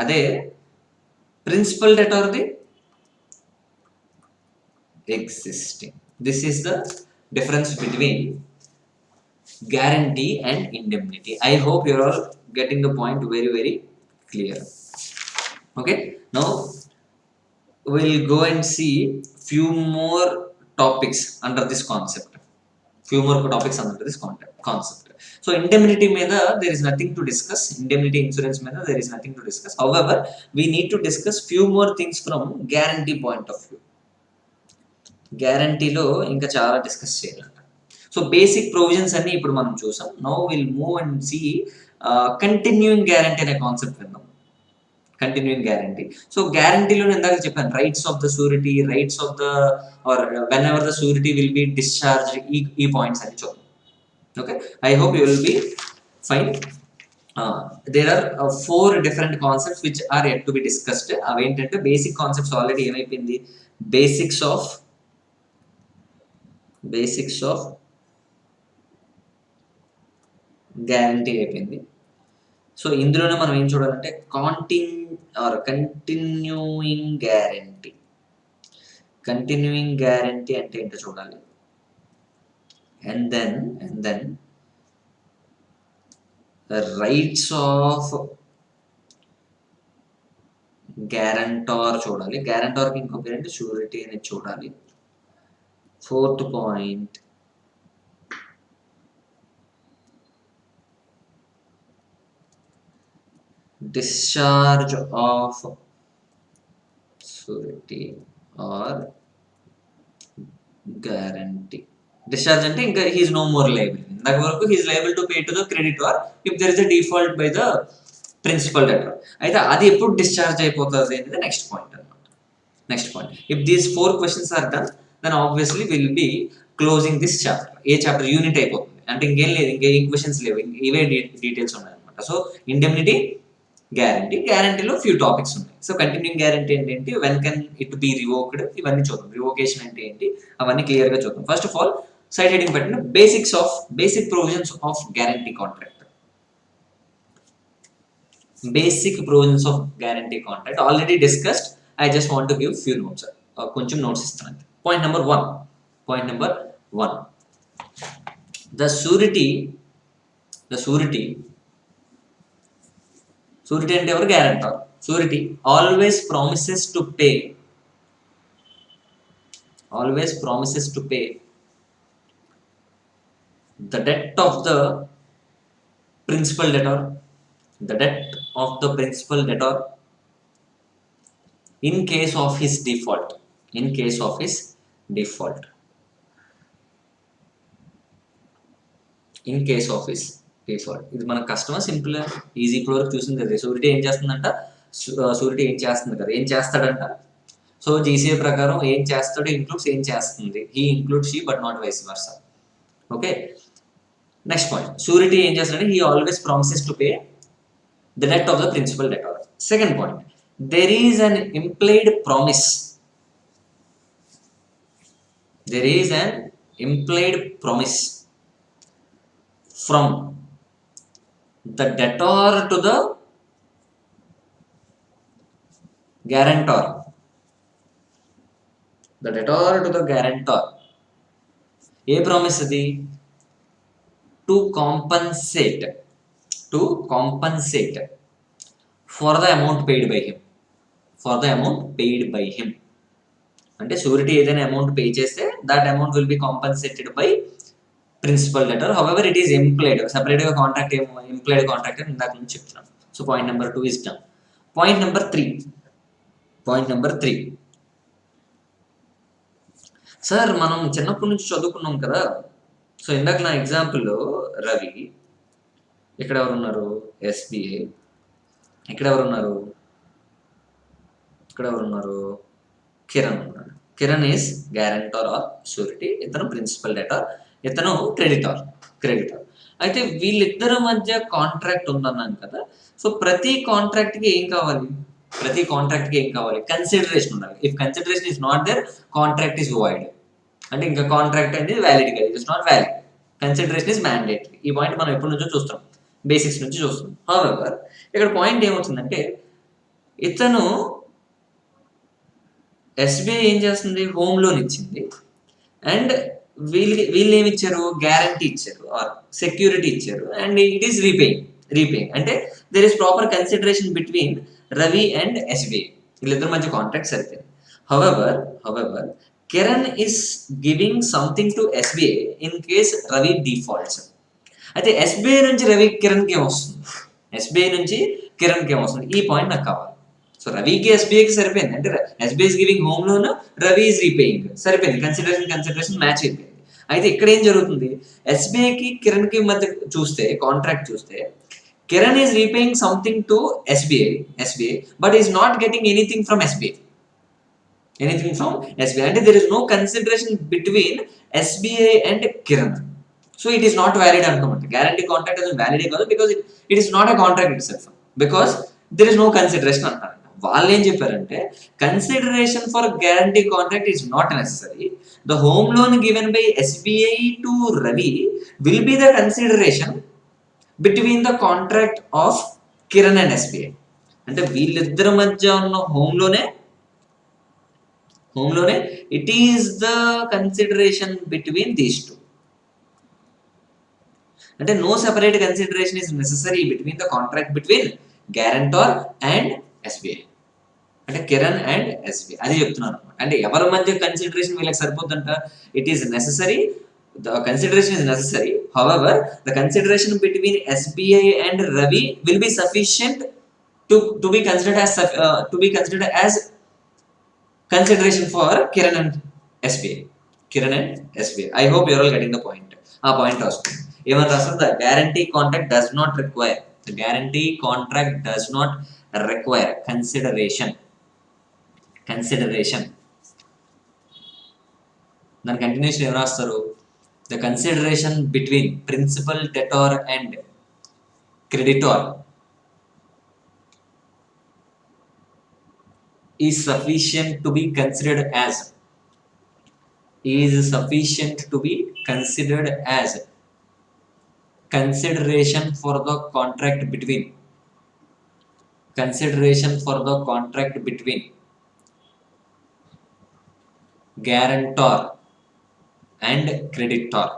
అదే principal డెటార్ది existing. This is the difference between guarantee and indemnity. I hope you are all getting the point very clear. Okay, now we will go and see few more topics under this concept. So indemnity meda there is nothing to discuss. Indemnity insurance meda there is nothing to discuss. However, we need to discuss few more things from guarantee point of view. గ్యారంటీలో ఇంకా చాలా discuss చేయాలంట. So basic provisions అన్ని ఇప్పుడు మనం చూసాం. Now will move and see continuing guarantee అనే concept విన్నాం. Continuing guarantee. So గ్యారంటీలో నేను ఇందాక చెప్పాను, rights of the surety, rights of the or whenever the surety will be discharge, ఈ పాయింట్స్ అన్ని చూద్దాం. Okay, I hope you will be fine. There are 4 different concepts which are yet to be discussed. అవి ఏంటంటే basic concepts already ఏమైపోయింది, basics of guarantee అయిపోయింది. So ఇందులోనే మనం ఏం చూడాలంటే కంటిన్యూయింగ్ గ్యారంటీ అంటే ఏంటో చూడాలి. అండ్ దెన్ రైట్స్ ఆఫ్ గ్యారంటార్ చూడాలి. గ్యారంటార్కి ఇంకో పేరు షూరిటీ అనేది చూడాలి. 4th point, discharge of surety or guarantee. Discharge ante inka he is no more liable. ఇందాక వరకు he is liable to pay to the creditor if there is a default by the principal debtor. అయితే అది ఎప్పుడు discharge అయిపోతుంది అనేది next point అన్నమాట. Next point, if these 4 questions are done, then obviously we will be closing this chapter. A chapter unit అయిపోతుంది అంటే ఇంకేం లేదు, ఇంకే ఈక్వేషన్స్ లేవు, ఇవే డీటెయిల్స్ ఉన్నాయి అనమాట. సో ఇండెమ్నిటీ, గ్యారంటీలో ఫ్యూ టాపిక్స్ ఉన్నాయి. సో కంటిన్యూయింగ్ గ్యారంటీ అంటే ఏంటి, when can it be revoked, ఇవన్నీ చూద్దాం. రివోకేషన్ అంటే ఏంటి, అవన్నీ క్లియర్ గా చూద్దాం. First of all side heading పెట్టిన basic provisions of guarantee contract. Basic provisions of guarantee contract already discussed. I just want to give few notes, కొంచెం notes ఇస్తాను. Point number one, the surety అంటే ఎవరు? guarantor. Surety always promises to pay the debt of the principal debtor in case of his default. ఇది మన customer simple easy ఇప్పుడు వరకు చూసింది అదే. షూరిటీ ఏం చేస్తుందంట, ఏం చేస్తాడంట. సో జీసీఏ ప్రకారం ఏం చేస్తాడో ఇంక్లూడ్స్ ఏం చేస్తుంది, he includes she but not vice versa. Okay, next point, surety ఏం చేస్తాడంటే he always promises to pay the debt of the principal debtor. Second point, there is an implied promise from the debtor to the guarantor. ఏ promise అది? To compensate for the amount paid by him. అంటే surety ఏదైనా amount pay చేస్తే that amount will be compensated by principal debtor. However it is implied, separate గా contract implied contract ఇందాక నుంచి చెప్తున్నాను. So point number 2 is done. Point number 3, point number 3. Sir మనం చిన్నప్పటి నుంచి చదువుకున్నాం కదా. సో ఇందాక నా ఎగ్జాంపుల్లో రవి, ఇక్కడ ఎవరున్నారు ఎస్బిఐ, ఇక్కడ ఎవరున్నారు కిరణ్ ఉన్నాడు. Kiran is guarantor or surety, ఇతను ప్రిన్సిపల్ డెటార్, ఇతను క్రెడిటార్. అయితే వీళ్ళిద్దరి మధ్య కాంట్రాక్ట్ ఉందన్నాను కదా. సో ప్రతి కాంట్రాక్ట్కి ఏం కావాలి, కన్సిడరేషన్ ఉండాలి. If consideration is not there, contract is void. అంటే ఇంకా కాంట్రాక్ట్ అనేది వ్యాలిడ్ కాదు, it is not valid. Consideration is mandatory. ఈ పాయింట్ మనం ఎప్పటి నుంచో చూస్తాం, బేసిక్స్ నుంచి చూస్తాం. హౌవెవర్ ఇక్కడ పాయింట్ ఏమవుతుందంటే, ఇతను ఎస్బీఐ ఏం చేస్తుంది, హోమ్ లోన్ ఇచ్చింది, అండ్ వీళ్ళు ఏమి ఇచ్చారు, గ్యారంటీ ఇచ్చారు ఆర్ సెక్యూరిటీ ఇచ్చారు, అండ్ ఇట్ ఈస్ రీపేయింగ్. అంటే there is proper consideration between Ravi and SBI. వీళ్ళిద్దరి మధ్య కాంట్రాక్ట్ సరిపోయింది. However Kiran is giving something to SBI in case Ravi defaults. అయితే ఎస్బీఐ నుంచి కిరణ్కి ఏమొస్తుంది, ఈ పాయింట్ నాకు కావాలి. సో రవికి ఎస్బీఐకి సరిపోయింది. అంటే SBI is giving home loan, Ravi is repaying, సరిపోయింది. కన్సిడరేషన్ మ్యాచ్ అయిపోయింది. అయితే ఇక్కడ ఏం జరుగుతుంది, ఎస్బీఐకి కిరణ్కి మధ్య చూస్తే, కాంట్రాక్ట్ చూస్తే, Kiran is repaying something to SBI but is not getting anything from SBI. అంటే there is no consideration between SBI and Kiran. So it is not valid antamata. Guarantee contract is valid కాదు, because it is not a contract itself, because there is no consideration అంటారు. వాళ్ళు ఏం చెప్పారంటే, consideration for guarantee contract is not necessary. The home loan given by SBI to Ravi will be the consideration between the contract of Kiran and SBI. అంటే వీళ్ళిద్దరి మధ్య ఉన్న home లోనే it is the consideration between these two. అంటే no separate consideration is necessary between the contract between guarantor and SBI. అంటే Kiran and SBI అది చెప్తున్నాను అనమాట. అంటే ఎవరి మధ్య కన్సిడరేషన్ వీళ్ళకి సరిపోతుందంట, it is necessary, the consideration is necessary. However the consideration between SBI and Ravi will be sufficient to be considered as consideration for Kiran and SBI. I hope you are all getting the point. ఆ point వస్తుంది. ఏమని రాస్తారు, the guarantee contract does not require consideration. దాని continuation ఏం రాస్తారు, the consideration between principal, debtor and creditor is sufficient to be considered as consideration for the contract between guarantor and creditor.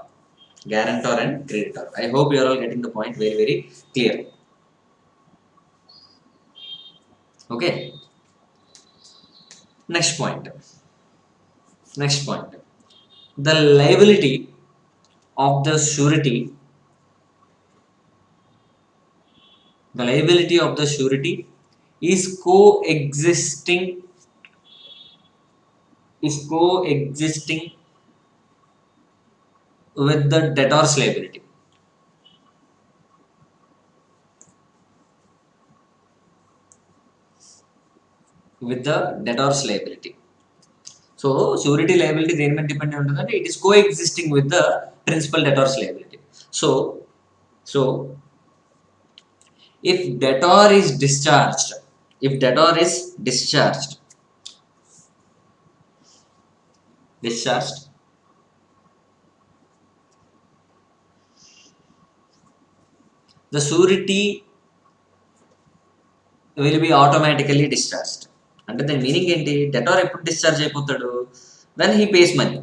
I hope you are all getting the point very, very clear. Okay. Next point. The liability of the surety is coexisting with the debtor's liability. So surety liability దేని మీద depend ఉంటుందంటే, it is coexisting with the principal debtor's liability. So if debtor is discharged, the surety will be automatically discharged. అంటే దాని meaning ఏంటి, debtor ఎప్పుడు discharge అయిపోతాడు, when he pays money.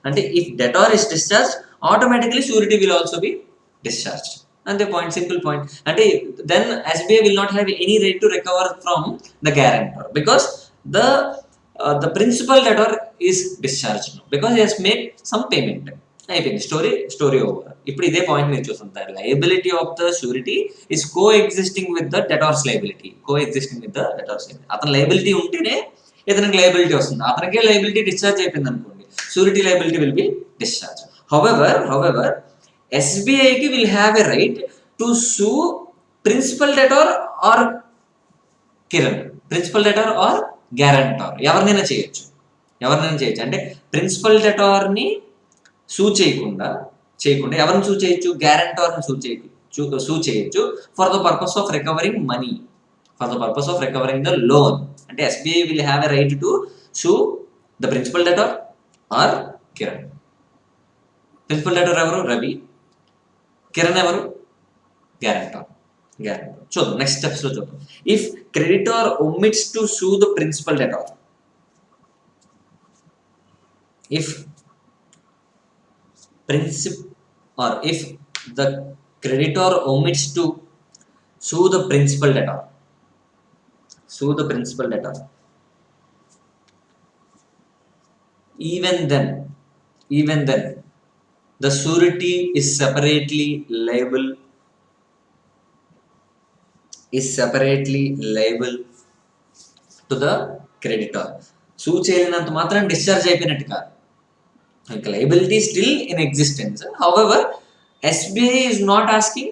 అంటే if debtor is discharge, automatically surety will also be discharge. అంతే point, simple point. అంటే then SBI will not have any right to recover from the guarantor, because the principal debtor is discharged now, because he has made some payment. అయిపోయింది, story over. ఇప్పుడు ఇదే point మీరు చూస్తుంటారు, liability of the surety is coexisting with the debtor's liability. అతని liability ఉంటేనే ఇతనికి liability వస్తుంది. అతనికే లయబిలిటీ డిశ్చార్జ్ అయిపోయింది అనుకోండి, surety liability will be discharge. However ఎస్బీఐకి will have a right to sue principal debtor or Kiran, principal debtor or guarantor, ఎవరినైనా చేయొచ్చు. అంటే ప్రిన్సిపల్ డెటార్ని సూ చేయకుండా ఎవరిని సూ చేయొచ్చు, గ్యారంటార్ని సూ చేయొచ్చు for the purpose of recovering money, for the purpose of recovering the loan. అంటే SBI will have a right to sue the principal debtor or Kiran. Principal debtor ఎవరు, రవి. కిరణ్ ఎవరు, గ్యారంటార్. చూద్దాం నెక్స్ట్ స్టెప్స్ లో చూద్దాం. If creditor omits to sue the principal debtor, if the creditor omits to sue the principal debtor, even then the surety is separately liable to the creditor. సూ చేయలేనంత మాత్రం discharge అయిపోయినట్టు కాదు, liability is still in existence. However, SBI is not asking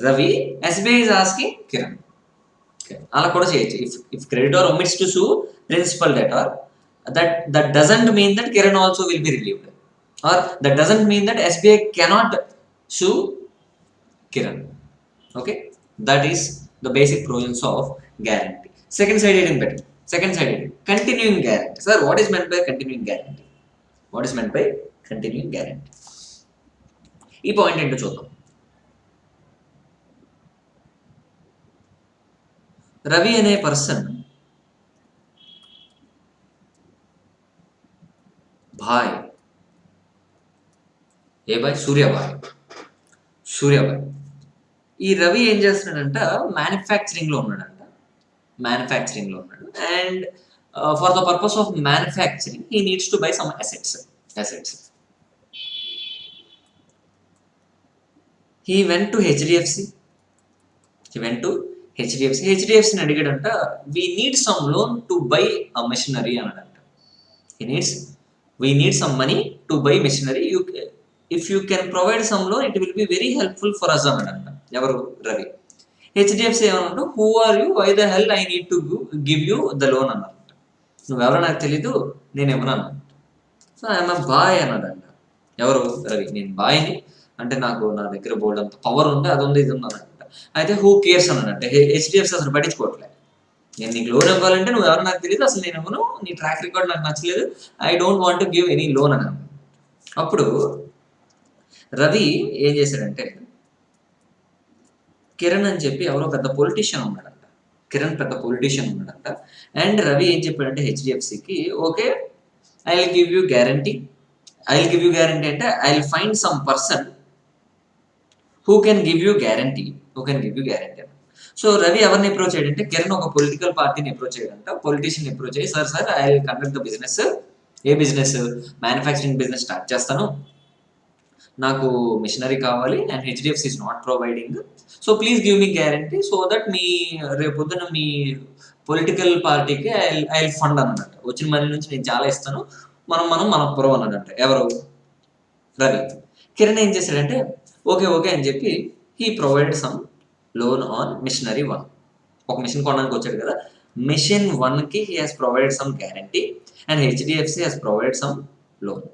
Ravi, SBI is asking Kiran. అలా కూడా చేయొచ్చు. If creditor omits to sue principal debtor, that doesn't mean that Kiran also will be relieved, or that doesn't mean that SBI cannot sue Kiran. Okay, that is the basic provisions of guarantee. Second side heading better. Continuing guarantee. Sir, what is meant by continuing guarantee? ఈ point ఏంటో చూద్దాం. రవి అనే person భాయ్, ఏ bye, Suryabai. ఈ రవి ఏం చేస్తున్నాడంట, manufacturing లో ఉన్నాడు. And for the purpose of manufacturing he needs to buy some assets. He went to HDFC. HDFC అడిగాడంట, we need some loan to buy a machinery అన్నాడంట. we need some money to buy machinery, if you can provide some loan it will be very helpful for us అన్నాడంట. ఎవరు, Ravi. HDFC ఏమన్నాడు, who are you, why the hell I need to give you the loan అన్నారు. నువ్వెవరో నాకు తెలీదు, నేను ఎవరన్నా. So I'm boy అన్నాడంట. ఎవరు, రవి. నేను బాయ్ని, అంటే నా దగ్గర బోల్డ్ అంత పవర్ ఉంది, అది ఉంది, ఇది ఉందనంట. అయితే హూ కేర్స్ అన్నాడంటే HDFC అసలు పట్టించుకోవట్లేదు. నేను నీకు లోన్ ఇవ్వాలంటే నువ్వు ఎవరు నాకు తెలియదు, అసలు నేను ఇవ్వను, నీ ట్రాక్ రికార్డ్ నాకు నచ్చలేదు, I don't want to give any loan అని. అప్పుడు రవి ఏం చేశాడంటే, కిరణ్ అని చెప్పి ఎవరో పెద్ద పొలిటీషియన్ ఉన్నాడంట. అండ్ రవి ఏం చెప్పాడంటే హెచ్డిఎఫ్సికి, okay I will give you guarantee అంటే I will find some person who can give you guarantee. So Ravi ఎవరిని అప్రోచ్ అయ్యాడంటే, కిరణ్ ఒక పొలిటికల్ పార్టీని అప్రోచ్ అయ్యాడంట. పొలిటీషియన్ అప్రోచ్ అయ్యి, sir I will conduct the business. ఏ బిజినెస్, మ్యానుఫ్యాక్చరింగ్ బిజినెస్ స్టార్ట్ చేస్తాను, నాకు మిషనరీ కావాలి, and HDFC is not providing, so please give me guarantee so that మీ రేపొద్దున మీ పొలిటికల్ పార్టీకి ఐ విల్ ఫండ్ అన్నమాట. వచ్చిన మనీ నుంచి నేను చాలా ఇస్తాను, మన పురం అన్నాడంట. ఎవరు, రవి. కిరణ్ ఏం చేశాడంటే, ఓకే అని చెప్పి he provided some loan on machinery 1. ఒక మిషన్ కొనడానికి వచ్చాడు కదా, మిషన్ 1కి he has provided some guarantee and HDFC has provided some loan.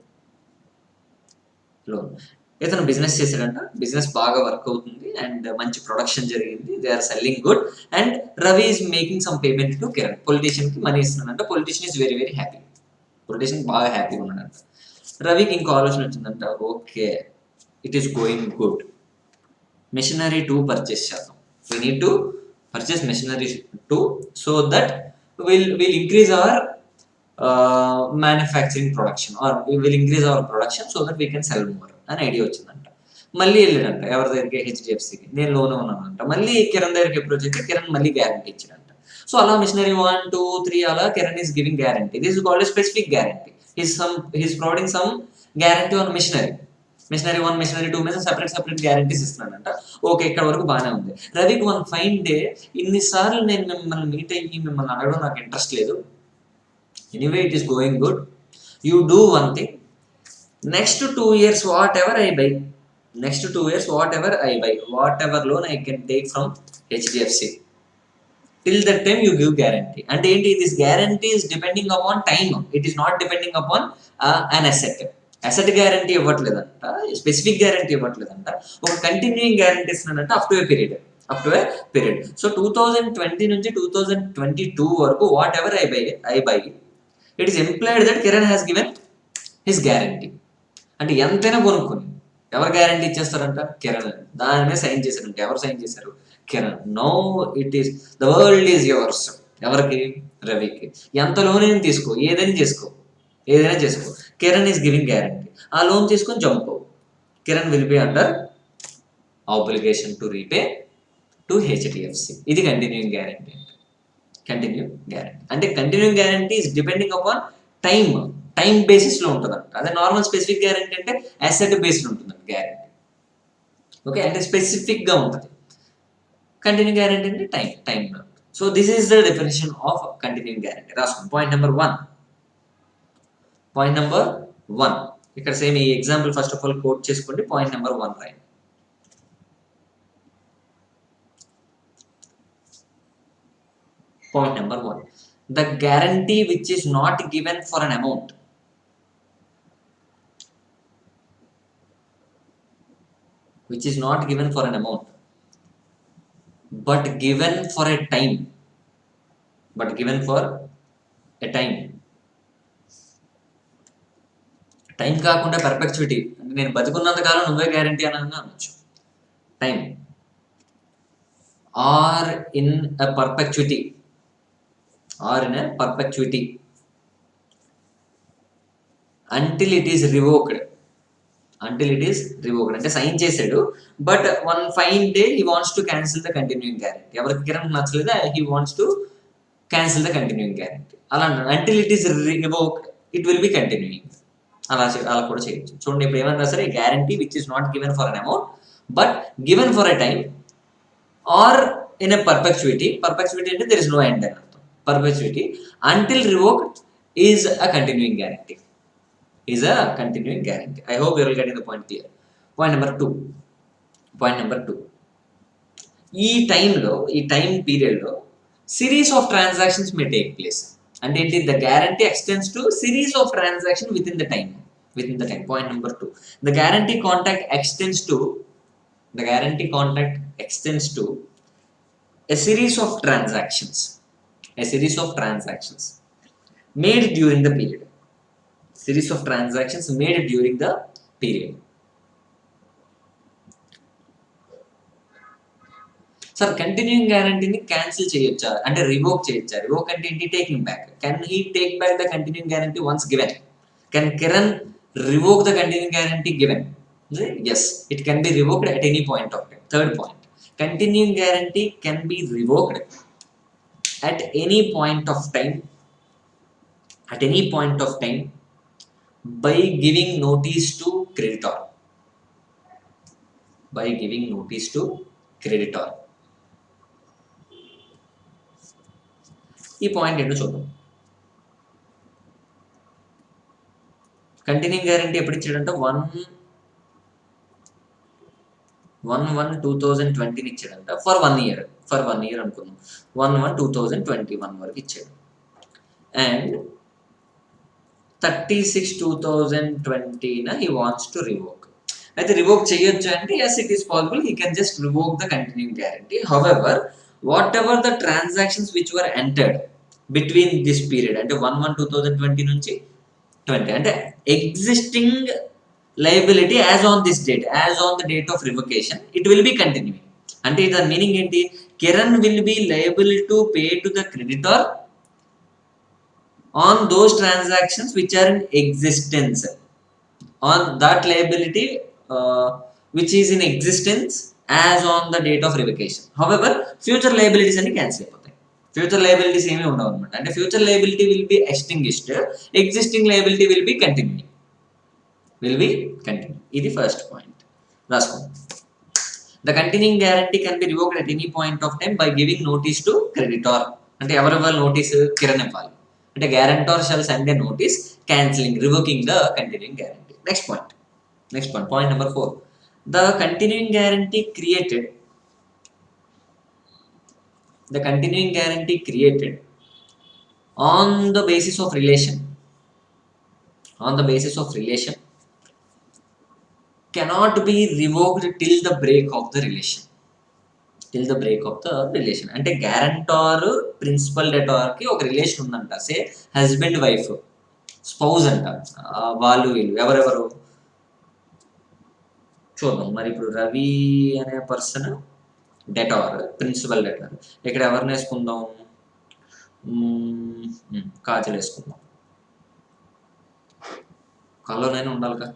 ఇతను బిజినెస్ చేశాడంట, బిజినెస్ బాగా వర్క్ అవుతుంది అండ్ మంచి ప్రొడక్షన్ జరిగింది, they are selling good, and Ravi is making some payment to Kiran. Politician కి మనీ ఇస్తున్నాడంట. Politician is very very happy, politician బాగా హ్యాపీగా ఉన్నాడంట. రవికి ఇంకో ఆలోచన వచ్చిందంట, okay it is going good, machinery 2 purchase చేద్దాం. We need to purchase machinery 2 so that will increase our manufacturing production, or will increase our production so that we can sell more అని idea వచ్చిందంట. మళ్ళీ వెళ్ళాడంట ఎవరి దగ్గరికి, హెచ్డిఎఫ్సికి, నేను loan ఉన్నానంట. మళ్ళీ కిరణ్ దగ్గరికి approach అయితే కిరణ్ మళ్ళీ గ్యారంటీ ఇచ్చాడంట. సో అలా మిషనరీ 1, 2, 3 అలా Kiran is giving guarantee. This is called specific guarantee. He's providing some guarantee on machinery 1 machinery 2 మీద సెపరేట్ గ్యారంటీస్ ఇస్తున్నాడంట. ఓకే, ఇక్కడ వరకు బాగానే ఉంది. రవికి వన్ ఫైన్ డే ఇన్నిసార్లు నేను మిమ్మల్ని మీట్ అయ్యి మిమ్మల్ని అడగడం నాకు ఇంట్రెస్ట్ లేదు, anyway it is going good, you do one thing, next 2 years whatever I buy, next 2 years whatever I buy, whatever loan I can take from HDFC, till that time you give guarantee. అంటే ఏంటి, this guarantee is depending upon time, it is not depending upon an asset guarantee ఇవ్వట్లేదంట, specific guarantee ఇవ్వట్లేదంట, ఒక continuing guarantee ఇస్తున్నాడంట up to a period. So 2020 నుంచి 2022 వరకు what ever I by it is employed that Kiran has given his guarantee. అంటే ఎంతైనా కొనుక్కొని ఎవరు గ్యారంటీ ఇచ్చేస్తారంట, కిరణ్. దాని మీద సైన్ చేశారంట. ఎవరు సైన్ చేశారు, Kiran. No it is the world is yours. ఎవరికి, రవికి. ఎంత లోన్ అయినా తీసుకో, ఏదైనా చేసుకో. Kiran is giving guarantee. ఆ లోన్ తీసుకొని జంప్ అవ్వు. Kiran will be under obligation to repay to HDFC. ఇది కంటిన్యూయింగ్ గ్యారంటీ. అంటే continuing guarantee is depending upon time basis లో ఉంటుందంట. అదే నార్మల్ స్పెసిఫిక్ గ్యారంటీ అంటే అసెట్ బేస్డ్ ఉంటుందండి గ్యారంటీ. ఓకే, అంటే స్పెసిఫిక్ గా ఉంటుంది. కంటిన్యూయింగ్ గ్యారంటీ అంటే టైంలో. So this is the definition of continuing guarantee. రాసుకోండి. Point number one. ఇక్కడ సేమ్ ఈ example first of all quote చేసుకోండి. పాయింట్ నెంబర్ 1 రాయండి. Point number 1. The guarantee which is not given for an amount. Which is not given for an amount, but given for a time. Time కాకుండా పర్పెక్చువిటీ, అంటే నేను బతుకున్నంత కాలం నువ్వే guarantee అని అనొచ్చు. Time or in a perpetuity until it is revoked. అంటే sign చేశాడు, but one fine day he wants to cancel the continuing guarantee. ఎవరికి కిరణ్ నచ్చలేదా, he wants to cancel the continuing guarantee. అలా అంటారు. Until it is revoked it will be continuing. అలా కూడా చేయొచ్చు. చూడండి, ఇప్పుడు ఏమన్నా సరే, guarantee which is not given for an amount but given for a time or in ఎ పర్పెక్చువిటీ అంటే దెర్ ఇస్ నో ఎండ్ అని అర్థం. పర్పెక్చువిటీ until revoked is a continuing guarantee. I hope you are getting the point clear. Point number 2. ఈ time period లో series of transactions may take place. అంటే ఏంటి, the guarantee extends to series of transaction within the time. Point number 2. The guarantee contract extends to a series of transactions made during the period. Sir, continuing గ్యారంటీని cancel చేయొచ్చా, అంటే revoke చేయొచ్చా? Revoke అంటే ఏంటి, taking back. Can he take back the continuing guarantee once given? Can Kiran revoke the continuing guarantee given? Yes, it can be revoked at any point of time. Third point, continuing guarantee can be revoked at any point of time by giving notice to creditor. ఈ point ఏంటో చూద్దాం. Continuing guarantee ఎప్పుడు ఇచ్చాడంటే 1/1/2020 ఇచ్చాడంట. For 1 year అనుకుందాం. 1/1/2021 వరకు ఇచ్చాడు. And 36/2020 he wants to revoke. అయితే revoke చేయొచ్చు అంటే yes, it is possible. He can just revoke the continuing guarantee. However, whatever the transactions which were entered between this period, అంటే 1/1/2020 నుంచి 20, అంటే existing liability as on this date, as on the date of revocation, it will be continuing. అంటే దాని meaning ఏంటి, Kiran will be liable to pay to the creditor on those transactions which are in existence, on that liability which is in existence as on the date of revocation. However, future liabilities అన్ని cancel అయిపోతాయి. Future liabilities ఏమీ ఉండవు అనమాట. అంటే future liability will B extinguished, existing liability will be continuing. will be continue. ఇది first point రాసుకోండి. The continuing guarantee can be revoked at any point of time by giving notice to creditor. అంటే ఎవరు ఇవ్వాలి notice? Kiran ఇవ్వాలి. అంటే guarantor shall send a notice cancelling, revoking the continuing guarantee. Next point, point number 4. The continuing guarantee created on the basis of relation cannot be revoked till the break of the relation. అంటే గ్యారంటార్ principal డెటార్కి ఒక relation ఉందంట. సే husband wife spouse అంట. వాళ్ళు వీళ్ళు ఎవరెవరు చూద్దాం. మరి ఇప్పుడు రవి అనే పర్సన్ డెటార్, ప్రిన్సిపల్ డెటార్. ఇక్కడ ఎవరిని వేసుకుందాం? కాజల్ వేసుకుందాం. కల్లోనైనా ఉండాలిగా.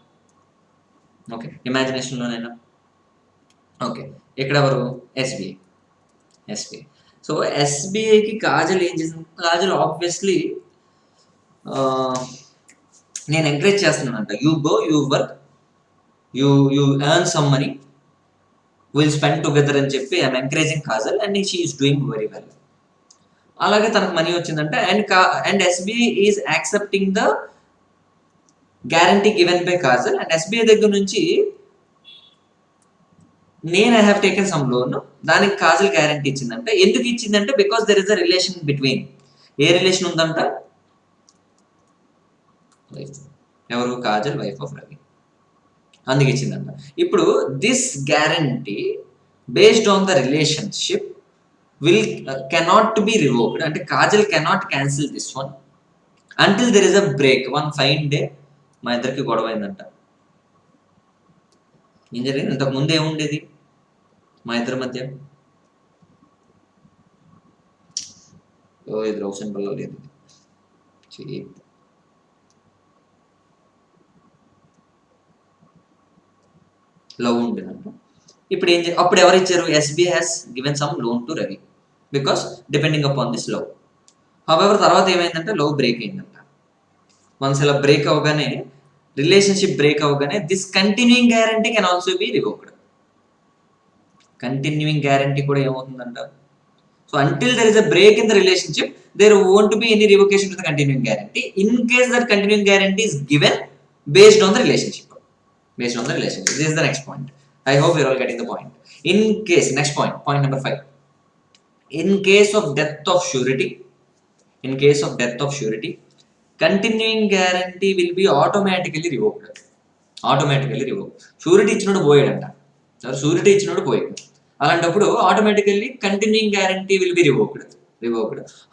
ఓకే, ఇమాజినేషన్లోనైనా. ఓకే, ఇక్కడ ఎవరు? ఎస్బీఐ. సో ఎస్బీఐకి కాజల్ ఏం చేసింది? కాజల్ ఆబ్వియస్లీ నేను ఎంకరేజ్ చేస్తున్నానంట. You go, you work, you earn some money, will spend together అని చెప్పి I'm encouraging Kajal and she is doing very well. అలాగే తనకు మనీ వచ్చిందంట. And SBI is accepting the guarantee given by Kajal. And SBI దగ్గర నుంచి నేను I have taken some loan, దానికి Kajal guarantee ఇచ్చిందంట. ఎందుకు ఇచ్చిందంటే because there is a relation between. ఏ రిలేషన్ ఉందంట? వైఫ్. ఎవరు? Kajal, wife of Ravi. అందుకు ఇచ్చిందంట. ఇప్పుడు this guarantee based on the relationship cannot be revoked. అంటే Kajal cannot cancel this one until there is a break. One fine day మా ఇద్దరికి గొడవ అయిందంట. ఏం జరిగింది? ఇంతకు ముందు ఏముండేది మా ఇద్దరి మధ్య? ఇది లవ్ సింబల్లో లేదు. లవ్ ఉండేదంట. ఇప్పుడు అప్పుడు ఎవరు ఇచ్చారు? SBI has given some loan to Ravi because depending upon this love. However తర్వాత ఏమైందంటే లవ్ బ్రేక్ అయిందంట. వన్స్ ఇలా బ్రేక్ అవగానే, రిలేషన్షిప్ బ్రేక్ అవగానే this continuing guarantee can also be revoked. Continuing guarantee కూడా ఏమవుతుందంట? So until there is a break in the relationship there won't be any revocation to the continuing guarantee in case that continuing guarantee is given based on the relationship. This is the next point. I hope you're all getting the point. In case, next point number 5. In case of death of surety, continuing guarantee will be automatically revoked. Surety ఇచ్చినోడు పోయాడంట. Surety ఇచ్చినోడు పోయాడు. అలాంటప్పుడు automatically continuing guarantee will be revoked.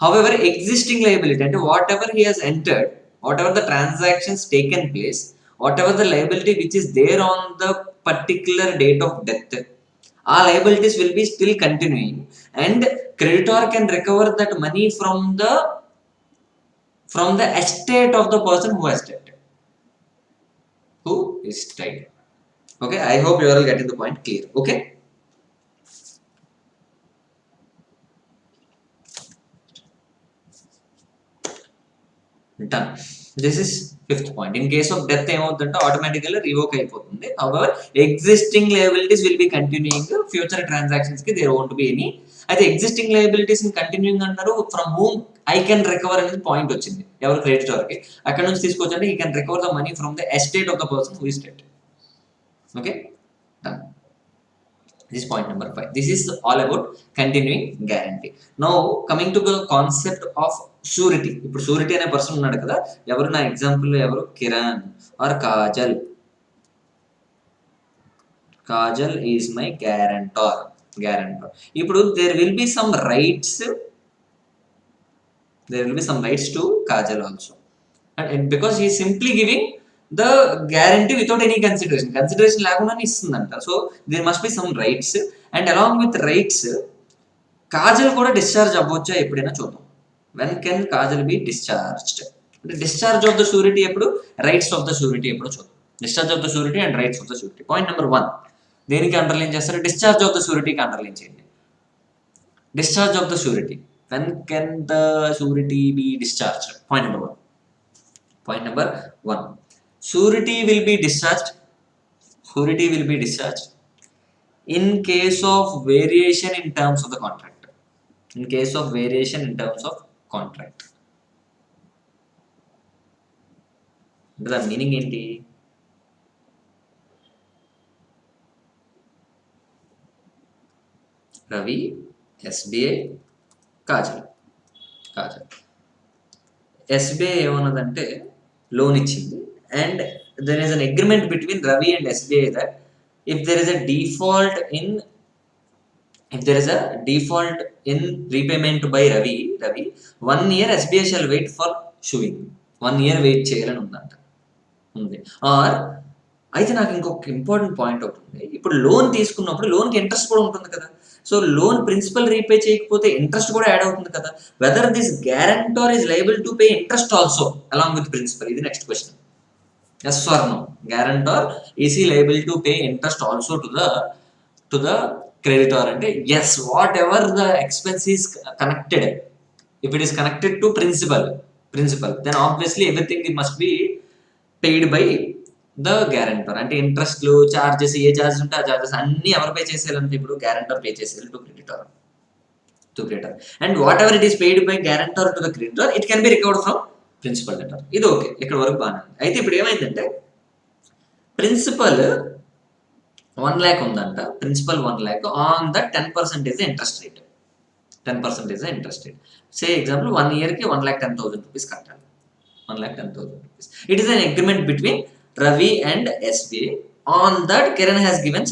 However existing liability అంటే whatever he has entered, whatever the transactions taken place, whatever the liability which is there on the particular date of death, all liabilities will be still continuing and creditor can recover that money from the estate of the person who has died. Okay, I hope you are all getting the point clear. Okay, done. This is 5th point. In case of death ఏమవుతుందంటే automatically revoke అయిపోతుంది. However existing liabilities will be continuing. Future transactions కి there won't be any. అయితే existing liabilities continuing అంటారు. From whom I can recover అనేది point వచ్చింది. ఎవరు? Creditor కి. అక్కడ నుంచి తీసుకొచ్చంటే ఈ can recover the money from the estate of the person who is dead. Okay, done. This is point number 5. This is all about continuing guarantee. Now coming to the concept of surety. ఇప్పుడు surety అనే person ఉన్నాడు కదా. ఎవరు? నా example ఎవరు? Kiran or Kajal. Kajal is my guarantor. ఇప్పుడు there will be some rights to Kajal also, and because he is simply giving the guarantee without any consideration లేకుండా ఇస్తుందంట. So there must be some rights and along with rights Kajal కూడా discharge అవ్వచ్చా ఎప్పుడైనా చూద్దాం. When can Kajal be discharged? అంటే discharge of the surety ఎప్పుడు, rights of the surety ఎప్పుడు చూద్దాం. Discharge of the surety and rights of the surety. Point number 1 దేనికి underline చేస్తారు? డిశ్చార్జ్ ఆఫ్ ద షూరిటీకి అండర్లైన్ చేయండి. Discharge of the surety, when can the surety be discharged? Point number 1. surety will be discharged. Surety will be discharged in case of variation in terms of the contract. In case of variation in terms of contract. అంటే దాని meaning ఏంటి? Ravi, SBI, Kajal. SBI ఏమన్నదంటే loan ఇచ్చింది and there is an agreement between Ravi and SBI that if there is a default in repayment by Ravi, 1 year SBI shall wait for showing. 1 year wait చేయాలని ఉంది. Are అయితే నాకు ఇంకొక important point ఒకటి ఉంది. ఇప్పుడు లోన్ తీసుకున్నప్పుడు లోన్కి ఇంట్రెస్ట్ కూడా ఉంటుంది కదా. సో లోన్ ప్రిన్సిపల్ రీపే చేయకపోతే ఇంట్రెస్ట్ కూడా యాడ్ అవుతుంది కదా. Whether this guarantor is liable to pay interest also along with principal? ఇది next question. Yes or no? Guarantor is ఈ liable to pay interest also to the creditor అంటే yes, whatever the expense is connected, if it is connected to principal, then obviously everything must be paid by the guarantor. అంటే ఇంట్రెస్ట్లు, charges, ఏ charges ఉంటే ఆ charges అన్ని ఎవరు pay చేసేయాలంటే ఇప్పుడు guarantor pay చేసేయాలి to creditor. And whatever it is paid by guarantor to the creditor, it can be recovered from principal debtor. ఇది okay, ఇక్కడ వరకు బాగానే ఉంది. అయితే ఇప్పుడు ఏమైందంటే ప్రిన్సిపల్ 1 lakh ఉందంట, principal 1 lakh, on the 10% is the interest rate. 10% is the interest rate. Say example 1 year ki 1,10,000 rupees కట్టాలి. 1,10,000 rupees. It is an agreement between Ravi and SBI. On that Kajal has given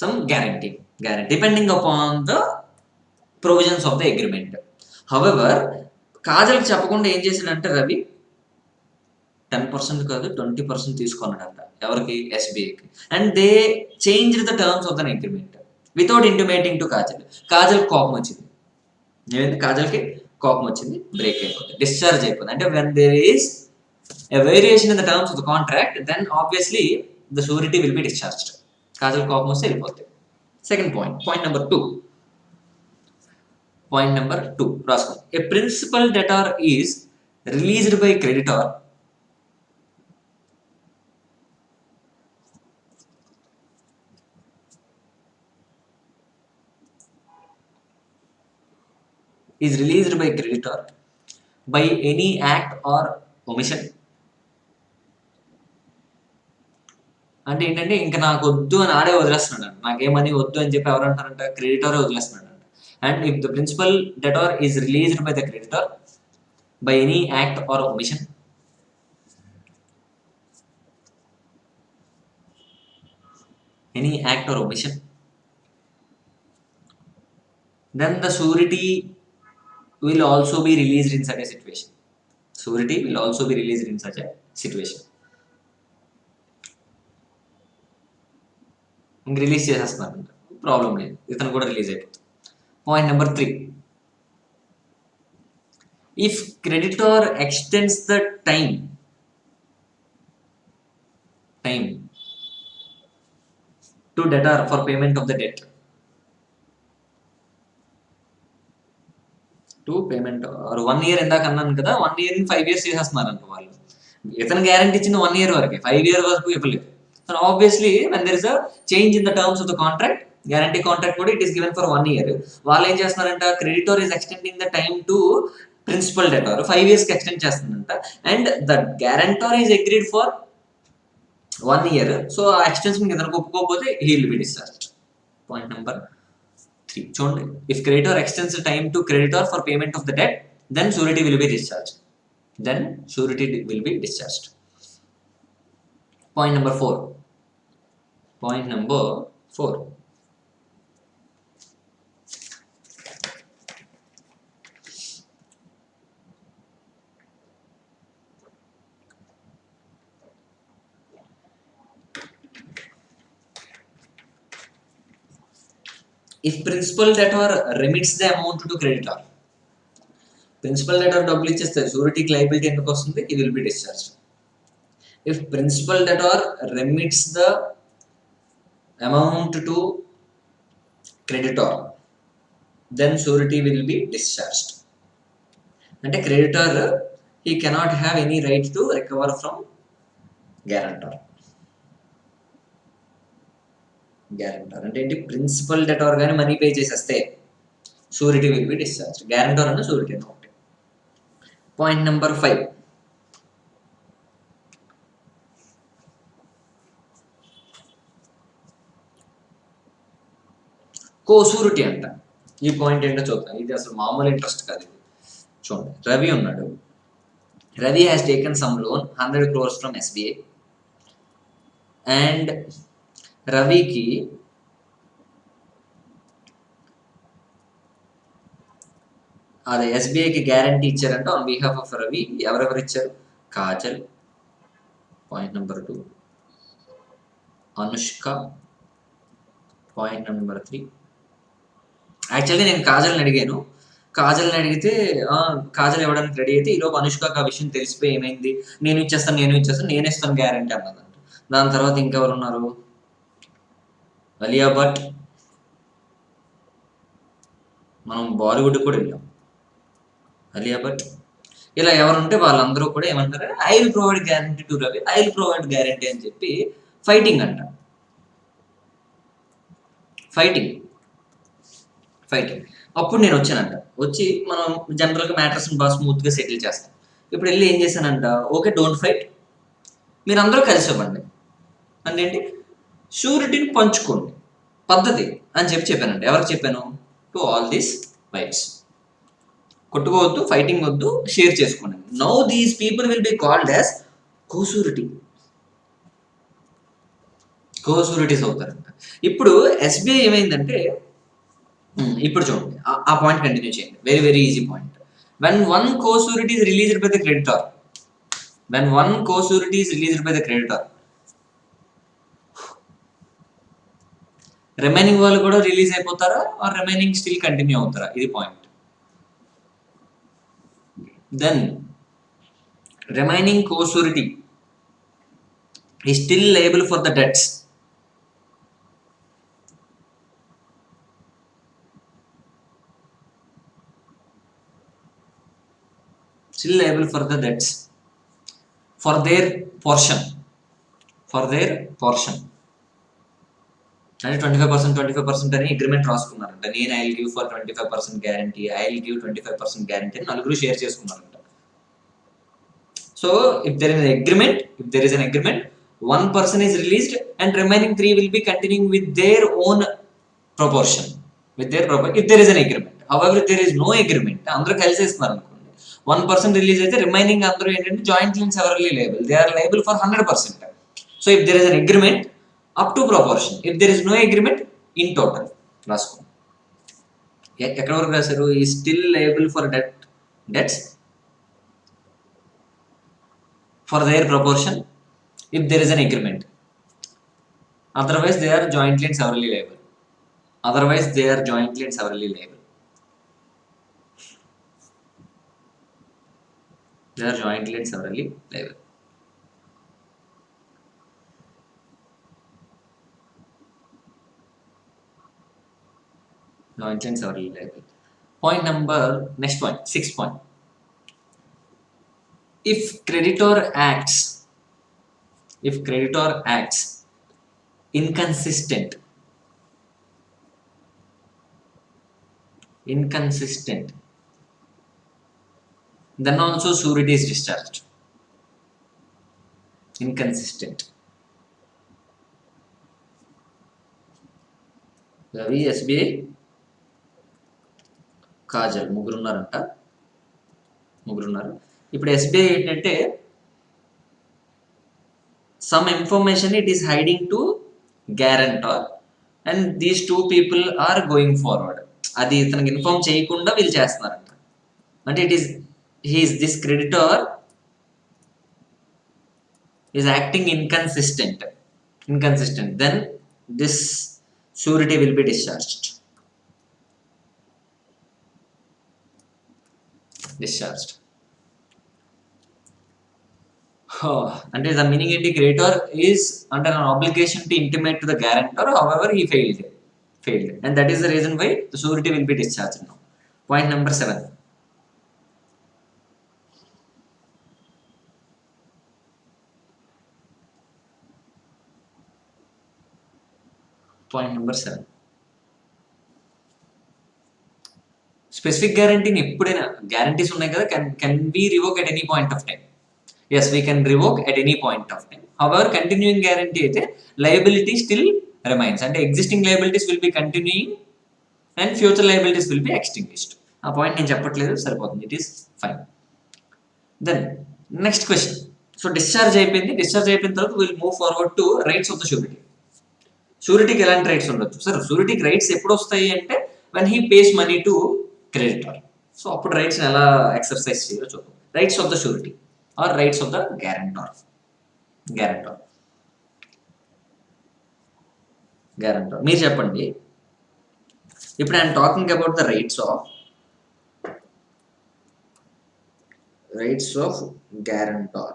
some guarantee depending upon the provisions of the agreement. However, Kajal చెప్పకుండా ఏం చేశాడంటే రవి 10% కాదు 20% తీసుకున్నాడంట. ఎవరికి? ఎస్బీఐకి. And they change the terms of than agreement without intimating to Kajal కోపం వచ్చింది. ఏమైంది? కాజల్కి కోపం వచ్చింది, బ్రేక్ అయిపోతుంది, డిశ్చార్జ్ అయిపోతుంది. అంటే when there is a variation in the terms of the contract, then obviously the surety will be discharged. Kajal కోపం వస్తే వెళ్ళిపోతుంది. సెకండ్ పాయింట్ నెంబర్ టూ రాసుకోండి. A principal debtor is released by creditor is released by creditor by any act or omission. అంటే ఏంటంటే ఇంకా నాకు వద్దు అని ఆడే వదిలేస్తున్నాడు, నాకేమని వద్దు అని చెప్పి ఎవరంటారంట? క్రెడిటరే వదిలేస్తున్నాడు అంట. And if the principal debtor is released by the creditor by any act or omission, then the surety will also be released in such a situation. ఇంక రిలీజ్ చేసేస్తున్నారు, ప్రాబ్లం లేదు, ఇతను కూడా రిలీజ్ అయిపోతుంది. Point number 3, if creditor extends the time to debtor for payment of the debt, to payment or 1 year ఇందాక అన్నాను కదా, 1 year 5 years చేసేస్తున్నారు అనుకో వాళ్ళు. ఇతను గ్యారంటీ ఇచ్చింది 1 year వరకే, 5 year వరకు ఇవ్వలేదు. So obviously when there is a change in the terms of the contract, guarantee contract కూడా it is given for 1 year. వాళ్ళు ఏం చేస్తున్నారంట? Creditor is extending the time to principal debtor 5 years కి extend చేస్తుందంట. And the guarantor is agreed for 1 year. So ఆ extension ఇతను ఒప్పుకోకపోతే he will be discharged. Point number 3 చూడండి. If creditor extends the time to creditor for payment of the debt, then surety will be discharged. Point number 4. If principal debtor remits the amount to creditor, principal debtor డబ్బులు ఇచ్చేస్తే షూరిటీకి liability ఎందుకు వస్తుంది? ఇది will be discharge. If principal debtor remits the amount to creditor, then surety will be discharged. అంటే creditor he cannot have any right to recover from guarantor. Guarantor అంటే ఏంటి? Principal debtor కానీ మనీ పే చేసేస్తే surety will be discharge. Guarantor అన్న surety అన్న ఒకటి. Point number 5, కోసూరిటీ అంట. ఈ పాయింట్ ఏంటో చూద్దాం. ఇది అసలు మామూలు ఇంట్రెస్ట్ కాదు. ఇది చూడండి, రవి ఉన్నాడు. Ravi has taken some loan 100 crores from SBI and రవికి అదే ఎస్బీఐకి గ్యారంటీ ఇచ్చారంట ఆన్ బిహాఫ్ ఆఫ్ రవి. ఎవరెవరు ఇచ్చారు? Kajal, point number 2, Anushka, point number 3. Actually నేను కాజల్ని అడిగాను. కాజల్ని అడిగితే కాజల్ ఇవ్వడానికి రెడీ అయితే ఈలోపు అనుష్కకు ఆ విషయం తెలిసిపోయి ఏమైంది, నేను ఇచ్చేస్తాను నేను ఇస్తాను గ్యారంటీ అన్నదంట. దాని తర్వాత ఇంకెవరు ఉన్నారు? అలియా భట్, మనం బాలీవుడ్ కూడా వెళ్ళాం. అలియా భట్, ఇలా ఎవరుంటే వాళ్ళందరూ కూడా ఏమంటారు? I will provide guarantee to Ravi, I will provide guarantee అని చెప్పి ఫైటింగ్ అంట. ఫైటింగ్. అప్పుడు నేను వచ్చానంట. వచ్చి మనం జనరల్గా మ్యాటర్స్ని బాగా స్మూత్గా సెటిల్ చేస్తాం. ఇప్పుడు వెళ్ళి ఏం చేశానంట, ఓకే డోంట్ ఫైట్, మీరు అందరూ కలిసి ఇవ్వండి అంటే ఏంటి, షూరిటీని పంచుకోండి పద్ధతి అని చెప్పానంట. ఎవరికి చెప్పాను? To all these wives. కొట్టుకోవద్దు, ఫైటింగ్ వద్దు, షేర్ చేసుకోండి. Now these people will be called as cosurety. Cosureties అవుతారంట. ఇప్పుడు ఎస్బీఐ ఏమైందంటే, ఇప్పుడు చూడండి ఆ పాయింట్ కంటిన్యూ చేయండి. Very very easy point. When one cosurety is released by the creditor, remaining వాళ్ళు కూడా రిలీజ్ అయిపోతారా ఆర్ రిమైనింగ్ స్టిల్ కంటిన్యూ అవుతారా? ఇది point. Then remaining cosurety is still liable for the debts. Still liable for the debts for their portion. అంటే 25% అని agreement రాసుకున్నారంట. నేను I will give for 25% guarantee, I will give 25% guarantee అని నలుగురు share చేసుకున్నారంట. So if there is an agreement, one person is released and remaining 3 will be continuing with their own proportion. If there is an agreement. However, if there is no agreement, అందరూ కలిసేస్తున్నారు అనుకోండి, 1% release అయితే remaining అందరూ ఏంటంటే jointly and severally liable. They are liable for 100%. So if there is an agreement up to proportion, if there is no agreement in total రాసుకోండి. ఎక్కడ వరకు రాశారు? ఈ still liable for debts for their proportion if there is an agreement. Otherwise they are jointly and severally liable. Next point, 6th point. If creditor acts inconsistent, then also surety is discharged. Inconsistent. Ravi, SBI, Kajal ముగ్గురున్నారంట. ఇప్పుడు SBI ఏంటంటే some information it is hiding to guarantor and these 2 people are going forward. అది ఇతనికి inform చేయకుండా వీళ్ళు చేస్తున్నారంట. అంటే this creditor is acting inconsistent, then this surety will be discharged. అంటే the meaning ఏంటి? creditor is under an obligation to intimate to the guarantor, however he failed, and that is the reason why the surety will be discharged now. Point number 7. Point number 7. Specific guarantee ni eppudaina guarantees unnai kada, can we revoke at any point of time? Yes, we can revoke at any point of time. However, continuing guarantee aithe liability still remains. And existing liabilities will be continuing and future liabilities will be extinguished. ఆ point నేను చెప్పట్లేదు, సరిపోతుంది. It is fine. Then next question. So discharge అయిపోయిన తర్వాత will move forward to rights of the surety. షూరిటీకి ఎలాంటి rights ఉండొచ్చు sir? షూరిటీకి రైట్స్ ఎప్పుడు వస్తాయి అంటే when he pays money to creditor. So అప్పుడు రైట్స్ ఎలా ఎక్సర్సైజ్ చేయాలో చూద్దాం. Rights of the surety or rights of the guarantor. మీరు చెప్పండి. ఇప్పుడు I'm talking about the rights of guarantor.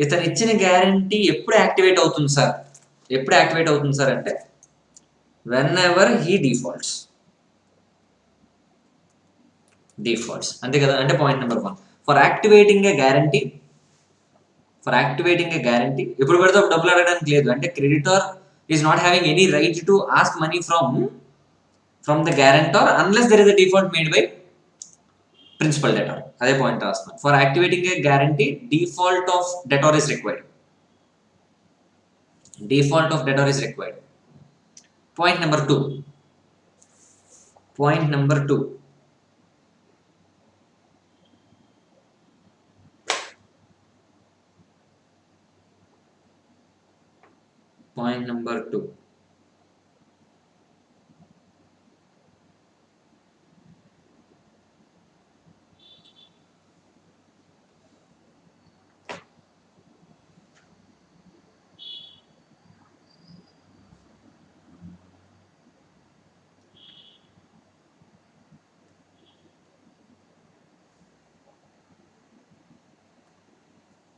ఇతను ఇచ్చిన గ్యారంటీ ఎప్పుడు యాక్టివేట్ అవుతుంది సార్ అంటే వెన్ ఎవర్ హీ డిఫాల్ట్స్. అంతే కదా. అంటే point number 1, for activating a guarantee ఎప్పుడు పెడితే డబ్బులు అడగడానికి లేదు. అంటే creditor is not having any right to ask money from the guarantor unless there is a default made by principal debtor. అదే పాయింట్ రాస్తున్నాను. For activating a guarantee default of debtor is required. Point number 2. Point number 2.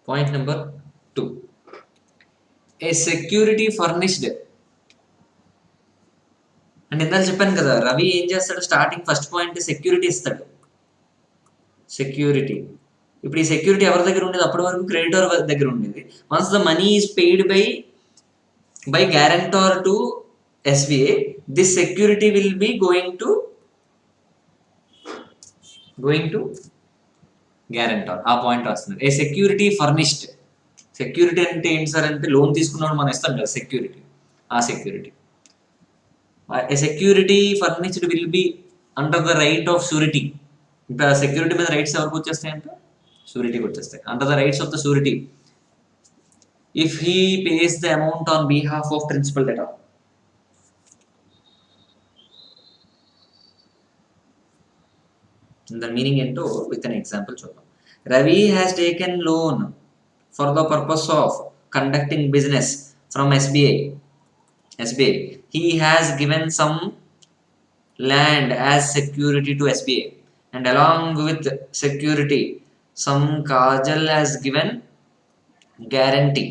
Point number 2. A security furnished. And ఇందాక చెప్పాను కదా, రవి ఏం చేస్తాడు? Starting first point security ఇస్తాడు. ఇప్పుడు ఈ సెక్యూరిటీ ఎవరి దగ్గర ఉండేది? అప్పటి వరకు క్రెడిటర్ దగ్గర ఉండేది. Once the money is paid by guarantor to SBA, this security will be going to guarantor. ఆ పాయింట్ వస్తుంది. ఏ సెక్యూరిటీ ఫర్నిష్డ్. సెక్యూరిటీ అంటే ఏంటి సార్ అంటే లోన్ తీసుకున్నాడు మనం ఇస్తాం కదా సెక్యూరిటీ. ఆ security. A security furnished will be under the right of surety. ఇప్పుడు ఆ సెక్యూరిటీ మీద రైట్స్ ఎవరికి వచ్చేస్తాయంటే షూరిటీకి వచ్చేస్తాయి. Under the rights of the surety if he pays the amount on behalf of principal debtor. దాని మీనింగ్ ఏంటో విత్ అన్ ఎగ్జాంపుల్ చూద్దాం. Ravi has taken loan for the purpose of conducting business from SBA. He has given some land as security to SBA, and along with security some Kajal has given guarantee.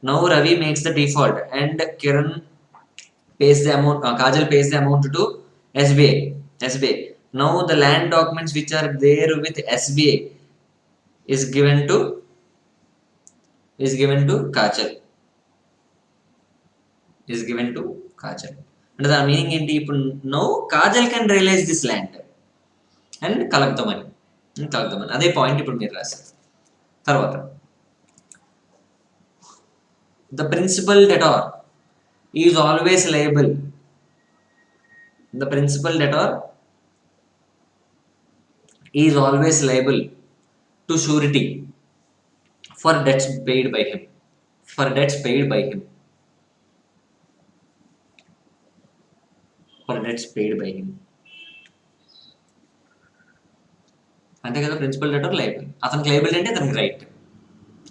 Now Ravi makes the default and Kiran pays the amount, Kajal pays the amount to SBA. Now the land documents which are there with SBA is given to Kajal. అంటే దాని meaning ఏంటి? ఇప్పుడు no Kajal can realise this land and collect the money. అదే point ఇప్పుడు మీరు రాశారు. తర్వాత the principal debtor is always liable. To surety for debts paid by him. అంతే కదా. Principal debtor liable. అతనికి లయబుల్ అంటే అతనికి రైట్.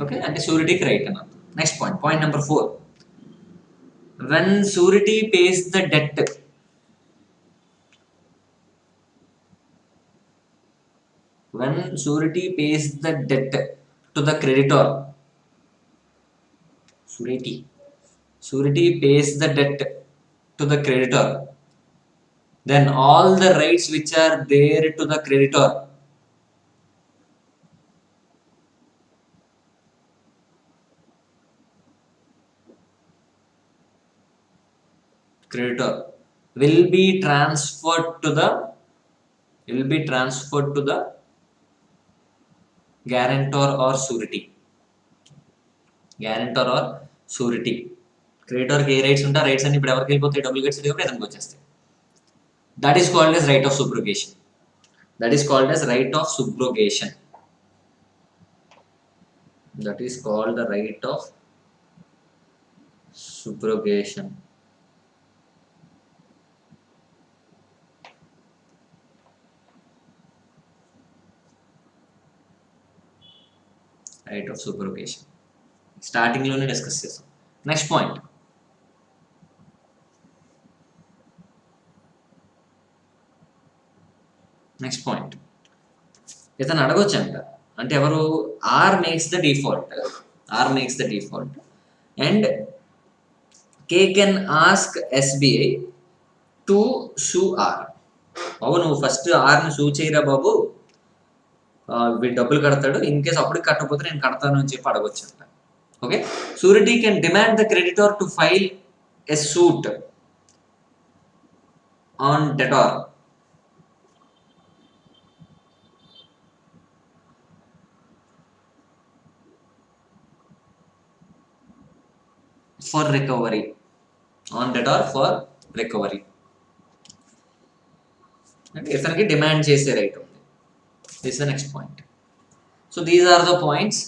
ఓకే, అంటే షూరిటీకి రైట్ అన్నది. Next point number 4. When surety pays the debt, to the creditor, surety pays the debt to the creditor, then all the rights which are there to the creditor creditor will be transferred to the guarantor or surety. క్రెడిటర్కి ఏ rights ఉంటా rights అన్ని ఇప్పుడు ఎవరికి వెళ్ళిపోతాయి, డబ్బులు గట్టి ఇతనికి వచ్చేస్తాయి. That is called as right of subrogation. That is called as right of subrogation. That is called the right of subrogation. Right of subrogation. Starting లోనే డిస్కస్ చేస్తాం. నెక్స్ట్ పాయింట్, ఇతను అడగొచ్చంట, అంటే ఎవరు, R makes the default and K can ask SBI to sue R. బాబు నువ్వు first ఆర్ని సూ చేయరా బాబు, వీడు డబ్బులు కడతాడు, ఇన్ కేస్ అప్పటికి కట్టకపోతే నేను కడతాను అని చెప్పి అడగొచ్చంట. Okay, surety can demand the creditor to file a suit on debtor for recovery, on debtor for recovery. అంటే ఇతనికి డిమాండ్ చేసే రైట్ ఉంది. This the next point. So these are the points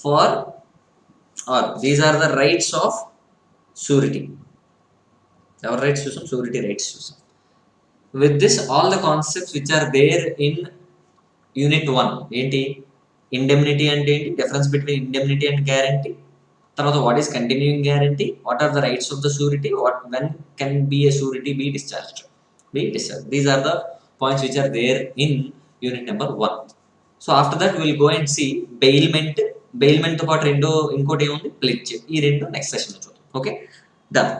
for or these are the rights of surety. ఎవరి rights చూసాం, surety rights చూసాం. With this all the concepts which are there in unit 1. ఏంటి indemnity అంటే ఏంటి, difference between indemnity and guarantee, తర్వాత what is continuing guarantee, what are the rights of the surety, when can be a surety be discharged. These are the points which are there in unit number 1. So after that we will go and see bailment తో పాటు ఇంకోటి ఏముంది, pledge. ఈ రెండు next session లో చూద్దాం. Okay, done.